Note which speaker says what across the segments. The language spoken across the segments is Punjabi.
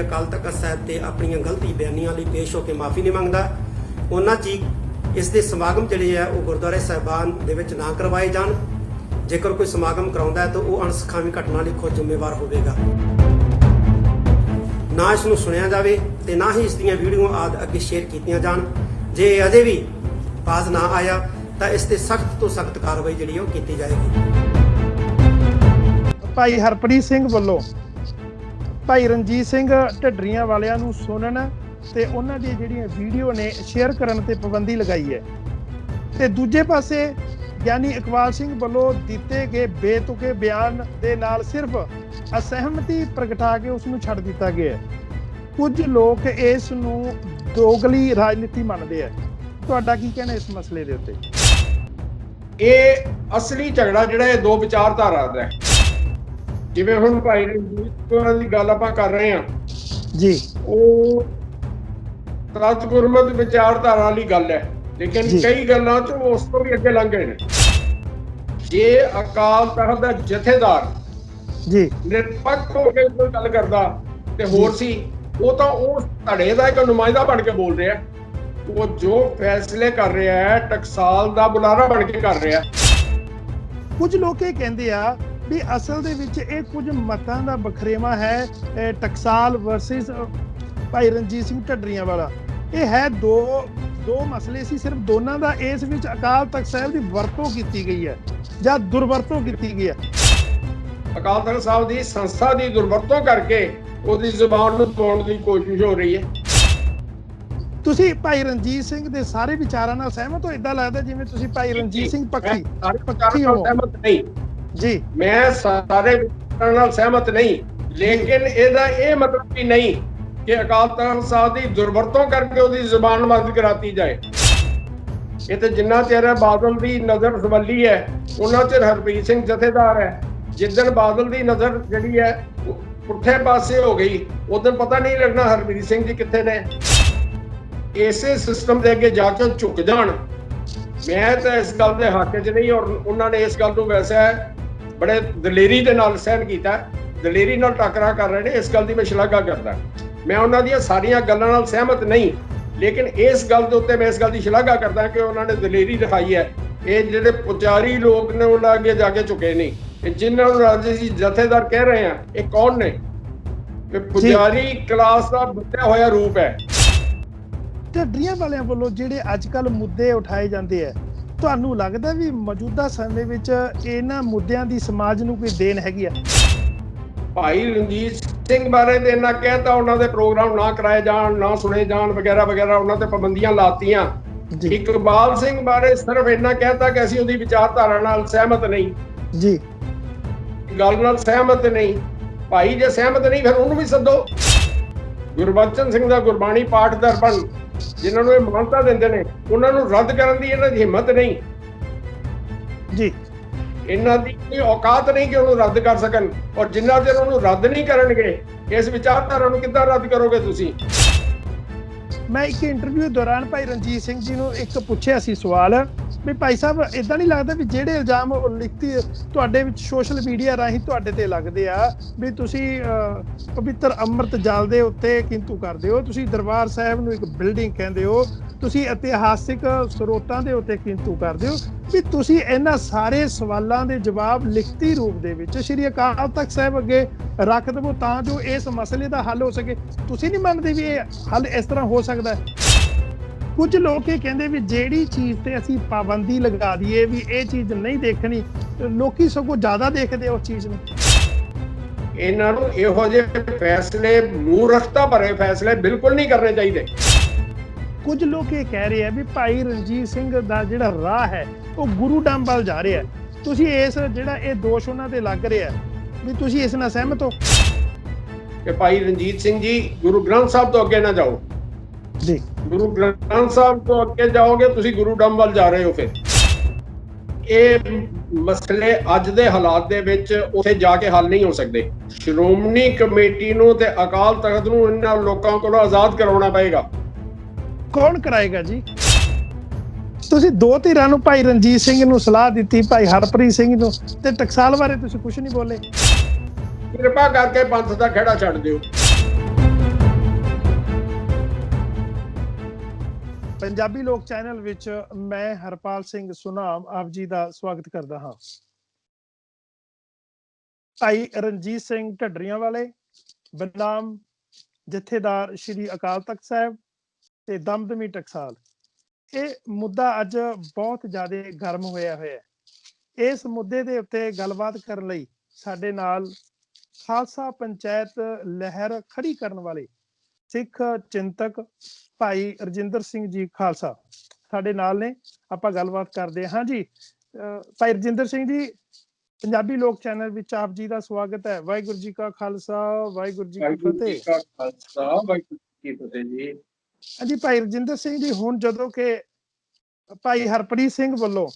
Speaker 1: ਅਕਾਲ ਤਖਤ ਸਾਹਿਬ ਤੇ ਆਪਣੀਆਂ ਗਲਤੀ ਬਿਆਨੀਆਂ ਲਈ ਪੇਸ਼ ਹੋ ਕੇ ਮਾਫੀ ਨਹੀਂ ਮੰਗਦਾ, ਉਹਨਾਂ 'ਚ ਹੀ ਇਸ ਦੇ ਸਮਾਗਮ ਜਿਹੜੇ ਆ ਉਹ ਗੁਰਦੁਆਰੇ ਸਾਹਿਬਾਨ ਦੇ ਵਿੱਚ ਨਾ ਕਰਵਾਏ ਜਾਣ। ਜੇਕਰ ਕੋਈ ਸਮਾਗਮ ਕਰਾਉਂਦਾ ਹੈ ਤਾਂ ਉਹ ਅਣਸਖਾਵੀ ਘਟਨਾ ਲਈ ਖੁਦ ਜ਼ਿੰਮੇਵਾਰ ਹੋਵੇਗਾ। ਨਾ ਇਸ ਨੂੰ ਸੁਣਿਆ ਜਾਵੇ ਤੇ ਨਾ ਹੀ ਇਸ ਦੀਆਂ ਵੀਡੀਓ ਆਦਿ ਅੱਗੇ ਸ਼ੇਅਰ ਕੀਤੀਆਂ ਜਾਣ। ਜੇ ਅਜੇ ਵੀ ਬਾਜ਼ ਨਾ ਆਇਆ ਤਾਂ ਇਸ ਤੇ ਸਖਤ ਤੋਂ ਸਖਤ ਕਾਰਵਾਈ ਜਿਹੜੀ ਉਹ ਕੀਤੀ ਜਾਏਗੀ।
Speaker 2: ਭਾਈ ਹਰਪ੍ਰੀਤ ਸਿੰਘ ਵੱਲੋਂ ਭਾਈ ਰਣਜੀਤ ਸਿੰਘ ਢੱਡਰੀਆਂ ਵਾਲਿਆਂ ਨੂੰ ਸੁਣਨ ਤੇ ਉਹਨਾਂ ਦੀ ਜਿਹੜੀਆਂ ਵੀਡੀਓ ਨੇ ਸ਼ੇਅਰ ਕਰਨ ਤੇ ਪਾਬੰਦੀ ਲਗਾਈ ਹੈ, ਤੇ ਦੂਜੇ ਪਾਸੇ ਗਿਆਨੀ ਇਕਬਾਲ ਸਿੰਘ ਵੱਲੋਂ ਦਿੱਤੇ ਗਏ ਬੇਤੁਕੇ ਬਿਆਨ ਦੇ ਨਾਲ ਸਿਰਫ ਅਸਹਿਮਤੀ ਪ੍ਰਗਟਾ ਕੇ ਉਸ ਨੂੰ ਛੱਡ ਦਿੱਤਾ ਗਿਆ ਹੈ। ਕੁਝ ਲੋਕ ਇਸ ਨੂੰ ਦੋਗਲੀ ਰਾਜਨੀਤੀ ਮੰਨਦੇ ਆ। ਤੁਹਾਡਾ ਕੀ ਕਹਿਣਾ ਇਸ ਮਸਲੇ ਦੇ ਉੱਤੇ?
Speaker 3: ਇਹ ਅਸਲੀ ਝਗੜਾ ਜਿਹੜਾ ਇਹ ਦੋ ਵਿਚਾਰਧਾਰਾ ਦਾ ਹੈ। ਜਿਵੇਂ ਹੁਣ ਭਾਈ ਰਣਜੀਤ ਕੌਰ ਦੀ ਗੱਲ ਆਪਾਂ ਕਰ ਰਹੇ ਹਾਂ
Speaker 2: ਜੀ,
Speaker 3: ਉਹ ਤਲਤ ਗੁਰਮਤ ਵਿਚਾਰਧਾਰਾ ਵਾਲੀ ਗੱਲ ਹੈ, ਲੇਕਿਨ ਕਈ ਗੱਲਾਂ ਚ ਉਸ ਤੋਂ ਵੀ ਅੱਗੇ ਲੰਘ ਗਏ ਨੇ। ਜੇ ਅਕਾਲ ਤਖਤ ਦਾ ਜਥੇਦਾਰ
Speaker 2: ਜੀ
Speaker 3: ਨਿਰਪੱਖ ਹੋ ਕੇ ਕੋਈ ਗੱਲ ਕਰਦਾ ਤੇ ਹੋਰ ਸੀ, ਉਹ ਤਾਂ ਉਹ ਧੜੇ ਦਾ ਇੱਕ ਨੁਮਾਇੰਦਾ ਬਣ ਕੇ ਬੋਲ ਰਿਹਾ। ਉਹ ਜੋ ਫੈਸਲੇ ਕਰ ਰਿਹਾ ਹੈ ਟਕਸਾਲ ਦਾ ਬੁਲਾਰਾ ਬਣ ਕੇ ਕਰ ਰਿਹਾ।
Speaker 2: ਕੁਝ ਲੋਕ ਇਹ ਕਹਿੰਦੇ ਆ ਵੀ ਅਸਲ ਦੇ ਵਿੱਚ ਇਹ ਕੁਝ ਮਤਾਂ ਦਾ ਬਖਰੇਵਾ ਹੈ, ਟਕਸਾਲ ਵਰਸਸ ਭਾਈ ਰਣਜੀਤ ਸਿੰਘ ਢੱਡਰੀਆਂ ਵਾਲਾ। ਇਹ ਹੈ ਦੋ ਮਸਲੇ ਸੀ, ਸਿਰਫ ਦੋਨਾਂ ਦਾ ਇਸ ਵਿੱਚ ਅਕਾਲ ਤਖਤ ਸਾਹਿਬ ਦੀ ਵਰਤੋਂ ਕੀਤੀ ਗਈ ਹੈ ਜਾਂ ਦੁਰਵਰਤੋਂ ਕੀਤੀ ਗਈ ਹੈ।
Speaker 3: ਅਕਾਲ ਤਖਤ ਸਾਹਿਬ ਦੀ ਸੰਸਥਾ ਦੀ ਦੁਰਵਰਤੋਂ ਕਰਕੇ ਉਹਦੀ ਜ਼ੁਬਾਨ ਨੂੰ ਤੋੜਨ ਦੀ ਕੋਸ਼ਿਸ਼ ਹੋ ਰਹੀ ਹੈ।
Speaker 2: ਤੁਸੀਂ ਭਾਈ ਰਣਜੀਤ ਸਿੰਘ ਦੇ ਸਾਰੇ ਵਿਚਾਰਾਂ ਨਾਲ ਸਹਿਮਤ ਹੋ? ਏਦਾਂ ਲੱਗਦਾ ਜਿਵੇਂ ਤੁਸੀਂ ਭਾਈ ਰਣਜੀਤ ਸਿੰਘ ਪੱਖੀ
Speaker 3: ਹੋ। ਸਹਿਮਤ ਨਹੀਂ
Speaker 2: ਜੀ,
Speaker 3: ਮੈਂ ਸਾਰੇ ਵਿਚਾਰਾਂ ਨਾਲ ਸਹਿਮਤ ਨਹੀਂ, ਲੇਕਿਨ ਇਹਦਾ ਇਹ ਮਤਲਬ ਵੀ ਨਹੀਂ ਕਿ ਅਕਾਲ ਤਖਤ ਸਾਹਿਬ ਦੀ ਦੁਰਵਰਤੋਂ ਕਰਕੇ ਉਹਦੀ ਜ਼ੁਬਾਨ ਬੰਦ ਕਰਾਤੀ ਜਾਏ। ਇਹ ਤੇ ਜਿੰਨਾ ਚਿਰ ਬਾਦਲ ਦੀ ਨਜ਼ਰ ਸਵੱਲੀ ਹੈ ਉਹਨਾਂ ਚਿਰ ਹਰਪ੍ਰੀਤ ਸਿੰਘ ਜਥੇਦਾਰ ਹੈ। ਜਿੱਦਣ ਬਾਦਲ ਦੀ ਨਜ਼ਰ ਜਿਹੜੀ ਹੈ ਪੁੱਠੇ ਪਾਸੇ ਹੋ ਗਈ, ਉਦੋਂ ਪਤਾ ਨਹੀਂ ਲੱਗਣਾ ਹਰਪ੍ਰੀਤ ਸਿੰਘ ਜੀ ਕਿੱਥੇ ਨੇ। ਇਸੇ ਸਿਸਟਮ ਦੇ ਅੱਗੇ ਜਾ ਕੇ ਝੁਕ ਜਾਣ। ਮੈਂ ਤਾਂ ਇਸ ਗੱਲ ਦੇ ਹੱਕ 'ਚ ਨਹੀਂ, ਔਰ ਉਹਨਾਂ ਨੇ ਇਸ ਗੱਲ ਨੂੰ ਵੈਸੇ ਬੜੇ ਦਲੇਰੀ ਦੇ ਨਾਲ ਸਹਿਣ ਕੀਤਾ, ਦਲੇਰੀ ਨਾਲ ਟੱਕਰਾ ਕਰ ਰਹੇ ਨੇ। ਇਸ ਗੱਲ ਦੀ ਮੈਂ ਸ਼ਲਾਘਾ ਕਰਦਾ। ਮੈਂ ਉਹਨਾਂ ਦੀਆਂ ਸਾਰੀਆਂ ਗੱਲਾਂ ਨਾਲ ਸਹਿਮਤ ਨਹੀਂ, ਲੇਕਿਨ ਇਸ ਗੱਲ ਦੇ ਉੱਤੇ ਮੈਂ ਇਸ ਗੱਲ ਦੀ ਸ਼ਲਾਘਾ ਕਰਦਾ ਕਿ ਉਹਨਾਂ ਨੇ ਦਲੇਰੀ ਦਿਖਾਈ ਹੈ। ਇਹ ਜਿਹੜੇ ਪੁਜਾਰੀ ਲੋਕ ਨੇ ਉਹਨਾਂ ਅੱਗੇ ਜਾ ਕੇ ਝੁਕੇ ਨਹੀਂ। ਇਹ ਜਿਨ੍ਹਾਂ ਨੂੰ ਰਾਜਸੀ ਜਥੇਦਾਰ ਕਹਿ ਰਹੇ ਆ, ਇਹ ਕੌਣ ਨੇ? ਇਹ ਪੁਜਾਰੀ ਕਲਾਸ ਦਾ ਬੁੱਧਿਆ ਹੋਇਆ ਰੂਪ ਹੈ।
Speaker 2: ਢੱਡਰੀਆਂ ਵਾਲਿਆਂ ਵੱਲੋਂ ਜਿਹੜੇ ਅੱਜ ਕੱਲ੍ਹ ਮੁੱਦੇ ਉਠਾਏ ਜਾਂਦੇ ਆ, ਤੁਹਾਨੂੰ ਲੱਗਦਾ ਵੀ ਮੌਜੂਦਾ ਸਮੇਂ ਵਿੱਚ ਇਹਨਾਂ ਮੁੱਦਿਆਂ ਦੀ ਸਮਾਜ ਨੂੰ ਕੋਈ ਦੇਣ ਹੈਗੀ ਆ?
Speaker 3: ਭਾਈ ਰਣਜੀਤ ਸਿੰਘ ਬਾਰੇ ਤੇ ਇਹਨਾਂ ਕਹਿਤਾ ਉਹਨਾਂ ਦੇ ਪ੍ਰੋਗਰਾਮ ਨਾ ਕਰਾਏ ਜਾਣ, ਨਾ ਸੁਣੇ ਜਾਣ ਵਗੈਰਾ ਵਗੈਰਾ, ਉਹਨਾਂ ਤੇ ਪਾਬੰਦੀਆਂ ਲਾਤੀਆਂ। ਇਕਬਾਲ ਸਿੰਘ ਬਾਰੇ ਸਿਰਫ ਇਹਨਾਂ ਕਹਿਤਾ ਕਿ ਅਸੀਂ ਉਹਦੀ ਵਿਚਾਰਧਾਰਾ ਨਾਲ ਸਹਿਮਤ ਨਹੀਂ
Speaker 2: ਜੀ,
Speaker 3: ਗੱਲ ਨਾਲ ਸਹਿਮਤ ਨਹੀਂ। ਭਾਈ ਜੇ ਸਹਿਮਤ ਨਹੀਂ ਫਿਰ ਉਹਨੂੰ ਵੀ ਸੱਦੋ। ਗੁਰਬਚਨ ਸਿੰਘ ਦਾ ਗੁਰਬਾਣੀ ਪਾਠ ਦਰਪਣ ਜਿਨ੍ਹਾਂ ਨੂੰ ਇਹ ਮਾਨਤਾ ਦਿੰਦੇ ਨੇ, ਉਹਨਾਂ ਨੂੰ ਰੱਦ ਕਰਨ ਦੀ ਇਹਨਾਂ ਦੀ ਹਿੰਮਤ ਨਹੀਂ
Speaker 2: ਜੀ।
Speaker 3: ਇਹਨਾਂ ਦੀ ਕੋਈ ਔਕਾਤ ਨਹੀਂ ਕਿ ਉਹਨੂੰ ਰੱਦ ਕਰ ਸਕਣ। ਔਰ ਜਿੰਨਾ ਚਿਰ ਉਹਨੂੰ ਰੱਦ ਨਹੀਂ ਕਰਨਗੇ, ਇਸ ਵਿਚਾਰਧਾਰਾ ਨੂੰ ਕਿੱਦਾਂ ਰੱਦ ਕਰੋਗੇ ਤੁਸੀਂ?
Speaker 2: ਮੈਂ ਇੱਕ ਇੰਟਰਵਿਊ ਦੌਰਾਨ ਭਾਈ ਰਣਜੀਤ ਸਿੰਘ ਜੀ ਨੂੰ ਇੱਕ ਪੁੱਛਿਆ ਸੀ ਸਵਾਲ ਵੀ ਭਾਈ ਸਾਹਿਬ ਇਦਾਂ ਨਹੀਂ ਲੱਗਦਾ ਵੀ ਜਿਹੜੇ ਇਲਜ਼ਾਮ ਲਿਖਤੀ ਤੁਹਾਡੇ ਵਿੱਚ ਸੋਸ਼ਲ ਮੀਡੀਆ ਰਾਹੀਂ ਤੁਹਾਡੇ ਤੇ ਲੱਗਦੇ ਆ ਵੀ ਤੁਸੀਂ ਪਵਿੱਤਰ ਅੰਮ੍ਰਿਤ ਜਲ ਦੇ ਉੱਤੇ ਕਿੰਤੂ ਕਰਦੇ ਹੋ, ਤੁਸੀਂ ਦਰਬਾਰ ਸਾਹਿਬ ਨੂੰ ਇੱਕ ਬਿਲਡਿੰਗ ਕਹਿੰਦੇ ਹੋ, ਤੁਸੀਂ ਇਤਿਹਾਸਿਕ ਸਰੋਤਾਂ ਦੇ ਉੱਤੇ ਕਿੰਤੂ ਕਰਦੇ ਹੋ, ਵੀ ਤੁਸੀਂ ਇਹਨਾਂ ਸਾਰੇ ਸਵਾਲਾਂ ਦੇ ਜਵਾਬ ਲਿਖਤੀ ਰੂਪ ਦੇ ਵਿੱਚ ਸ਼੍ਰੀ ਅਕਾਲ ਤਖਤ ਸਾਹਿਬ ਅੱਗੇ ਰੱਖ ਦੇਵੋ ਤਾਂ ਜੋ ਇਸ ਮਸਲੇ ਦਾ ਹੱਲ ਹੋ ਸਕੇ। ਤੁਸੀਂ ਨਹੀਂ ਮੰਨਦੇ ਵੀ ਇਹ ਹੱਲ ਇਸ ਤਰ੍ਹਾਂ ਹੋ ਸਕਦਾ ਹੈ? ਕੁਝ ਲੋਕ ਇਹ ਕਹਿੰਦੇ ਵੀ ਜਿਹੜੀ ਚੀਜ਼ ਤੇ ਅਸੀਂ ਪਾਬੰਦੀ ਲਗਾ ਦਈਏ ਵੀ ਇਹ ਚੀਜ਼ ਨਹੀਂ ਦੇਖਣੀ, ਲੋਕੀ ਸਗੋਂ ਜ਼ਿਆਦਾ ਦੇਖਦੇ ਉਸ ਚੀਜ਼ ਨੂੰ।
Speaker 3: ਇਹਨਾਂ ਨੂੰ ਇਹੋ ਜਿਹੇ ਫੈਸਲੇ, ਮੂਰਖਤਾ ਭਰੇ ਫੈਸਲੇ ਬਿਲਕੁਲ ਨਹੀਂ ਕਰਨੇ ਚਾਹੀਦੇ।
Speaker 2: ਕੁਝ ਲੋਕ ਇਹ ਕਹਿ ਰਹੇ ਆ ਵੀ ਭਾਈ ਰਣਜੀਤ ਸਿੰਘ ਦਾ ਜਿਹੜਾ ਰਾਹ ਹੈ ਉਹ ਗੁਰੂ ਡੰਬ ਵੱਲ ਜਾ ਰਿਹਾ। ਤੁਸੀਂ ਇਸ ਜਿਹੜਾ ਇਹ ਦੋਸ਼ ਉਹਨਾਂ ਤੇ ਲੱਗ ਰਿਹਾ ਵੀ ਤੁਸੀਂ ਇਸ ਨਾਲ ਸਹਿਮਤ ਹੋ?
Speaker 3: ਕਿ ਭਾਈ ਰਣਜੀਤ ਸਿੰਘ ਜੀ ਗੁਰੂ ਗ੍ਰੰਥ ਸਾਹਿਬ ਤੋਂ ਅੱਗੇ ਨਾ ਜਾਓ
Speaker 2: ਜੀ।
Speaker 3: ਗੁਰੂ ਗ੍ਰੰਥ ਸਾਹਿਬ ਤੋਂ ਅੱਗੇ ਜਾਓਗੇ ਤੁਸੀਂ ਗੁਰੂ ਡੰਬ ਵੱਲ ਜਾ ਰਹੇ ਹੋ। ਫਿਰ ਇਹ ਮਸਲੇ ਅੱਜ ਦੇ ਹਾਲਾਤ ਦੇ ਵਿੱਚ ਉੱਥੇ ਜਾ ਕੇ ਹੱਲ ਨਹੀਂ ਹੋ ਸਕਦੇ। ਸ਼੍ਰੋਮਣੀ ਕਮੇਟੀ ਨੂੰ ਤੇ ਅਕਾਲ ਤਖਤ ਨੂੰ ਇਹਨਾਂ ਲੋਕਾਂ ਕੋਲੋਂ ਆਜ਼ਾਦ ਕਰਵਾਉਣਾ ਪਏਗਾ।
Speaker 2: ਕੌਣ ਕਰਾਏਗਾ ਜੀ? ਤੁਸੀਂ ਦੋ ਧਿਰਾਂ ਨੂੰ, ਭਾਈ ਰਣਜੀਤ ਸਿੰਘ ਨੂੰ ਸਲਾਹ ਦਿੱਤੀ, ਭਾਈ ਹਰਪ੍ਰੀਤ ਸਿੰਘ ਨੂੰ, ਤੇ ਟਕਸਾਲ ਬਾਰੇ ਤੁਸੀਂ ਕੁਝ ਨਹੀਂ ਬੋਲੇ।
Speaker 3: ਕਿਰਪਾ ਕਰਕੇ ਪੰਥ ਦਾ ਖਹਿੜਾ ਛੱਡ ਦਿਓ।
Speaker 2: ਪੰਜਾਬੀ ਲੋਕ ਚੈਨਲ ਵਿੱਚ ਮੈਂ ਹਰਪਾਲ ਸਿੰਘ ਸੁਨਾਮ ਆਪ ਜੀ ਦਾ ਸਵਾਗਤ ਕਰਦਾ ਹਾਂ। ਭਾਈ ਰਣਜੀਤ ਸਿੰਘ ਢੱਡਰੀਆਂ ਵਾਲੇ ਬਨਾਮ ਜਥੇਦਾਰ ਸ਼੍ਰੀ ਅਕਾਲ ਤਖਤ ਸਾਹਿਬ ਤੇ ਦਮਦਮੀ ਟਕਸਾਲ, ਇਹ ਮੁੱਦਾ ਅੱਜ ਬਹੁਤ ਜ਼ਿਆਦਾ ਗਰਮ ਹੋਇਆ ਹੈ। ਇਸ ਮੁੱਦੇ ਦੇ ਉੱਤੇ ਗੱਲਬਾਤ ਕਰਨ ਲਈ ਸਾਡੇ ਨਾਲ ਖਾਲਸਾ ਪੰਚਾਇਤ ਲਹਿਰ ਖੜੀ ਕਰਨ ਵਾਲੇ ਸਿੱਖ ਚਿੰਤਕ ਭਾਈ ਰਜਿੰਦਰ ਸਿੰਘ ਜੀ ਖਾਲਸਾ ਸਾਡੇ ਨਾਲ ਨੇ। ਆਪਾਂ ਗੱਲਬਾਤ ਕਰਦੇ ਹਾਂ ਜੀ। ਭਾਈ ਰਜਿੰਦਰ ਸਿੰਘ ਜੀ, ਪੰਜਾਬੀ ਲੋਕ ਚੈਨਲ ਵਿੱਚ ਆਪ ਜੀ ਦਾ ਸਵਾਗਤ ਹੈ। ਵਾਹਿਗੁਰੂ ਜੀ ਕਾ ਖਾਲਸਾ, ਵਾਹਿਗੁਰੂ ਜੀ ਕੀ ਫਤਿਹ। ਹਾਂਜੀ ਭਾਈ ਰਜਿੰਦਰ ਸਿੰਘ ਜੀ, ਹੁਣ ਜਦੋਂ ਕਿ ਭਾਈ ਹਰਪ੍ਰੀਤ ਸਿੰਘ ਵੱਲੋਂ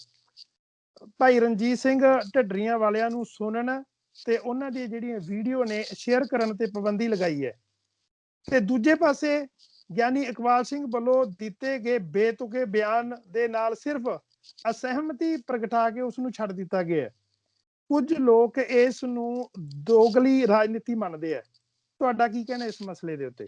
Speaker 2: ਭਾਈ ਰਣਜੀਤ ਸਿੰਘ ਢੱਡਰੀਆਂ ਵਾਲਿਆਂ ਨੂੰ ਸੁਣਨ ਤੇ ਉਹਨਾਂ ਦੀ ਜਿਹੜੀਆਂ ਵੀਡੀਓ ਨੇ ਸ਼ੇਅਰ ਕਰਨ ਤੇ ਪਾਬੰਦੀ ਲਗਾਈ ਹੈ, ਤੇ ਦੂਜੇ ਪਾਸੇ ਗਿਆਨੀ ਇਕਬਾਲ ਸਿੰਘ ਵੱਲੋਂ ਦਿੱਤੇ ਗਏ ਬੇਤੁਕੇ ਬਿਆਨ ਦੇ ਨਾਲ ਸਿਰਫ ਅਸਹਿਮਤੀ ਪ੍ਰਗਟਾ ਕੇ ਉਸ ਨੂੰ ਛੱਡ ਦਿੱਤਾ ਗਿਆ ਹੈ। ਕੁਝ ਲੋਕ ਇਸ ਨੂੰ ਦੋਗਲੀ ਰਾਜਨੀਤੀ ਮੰਨਦੇ ਆ। ਤੁਹਾਡਾ ਕੀ ਕਹਿਣਾ ਇਸ ਮਸਲੇ ਦੇ ਉੱਤੇ?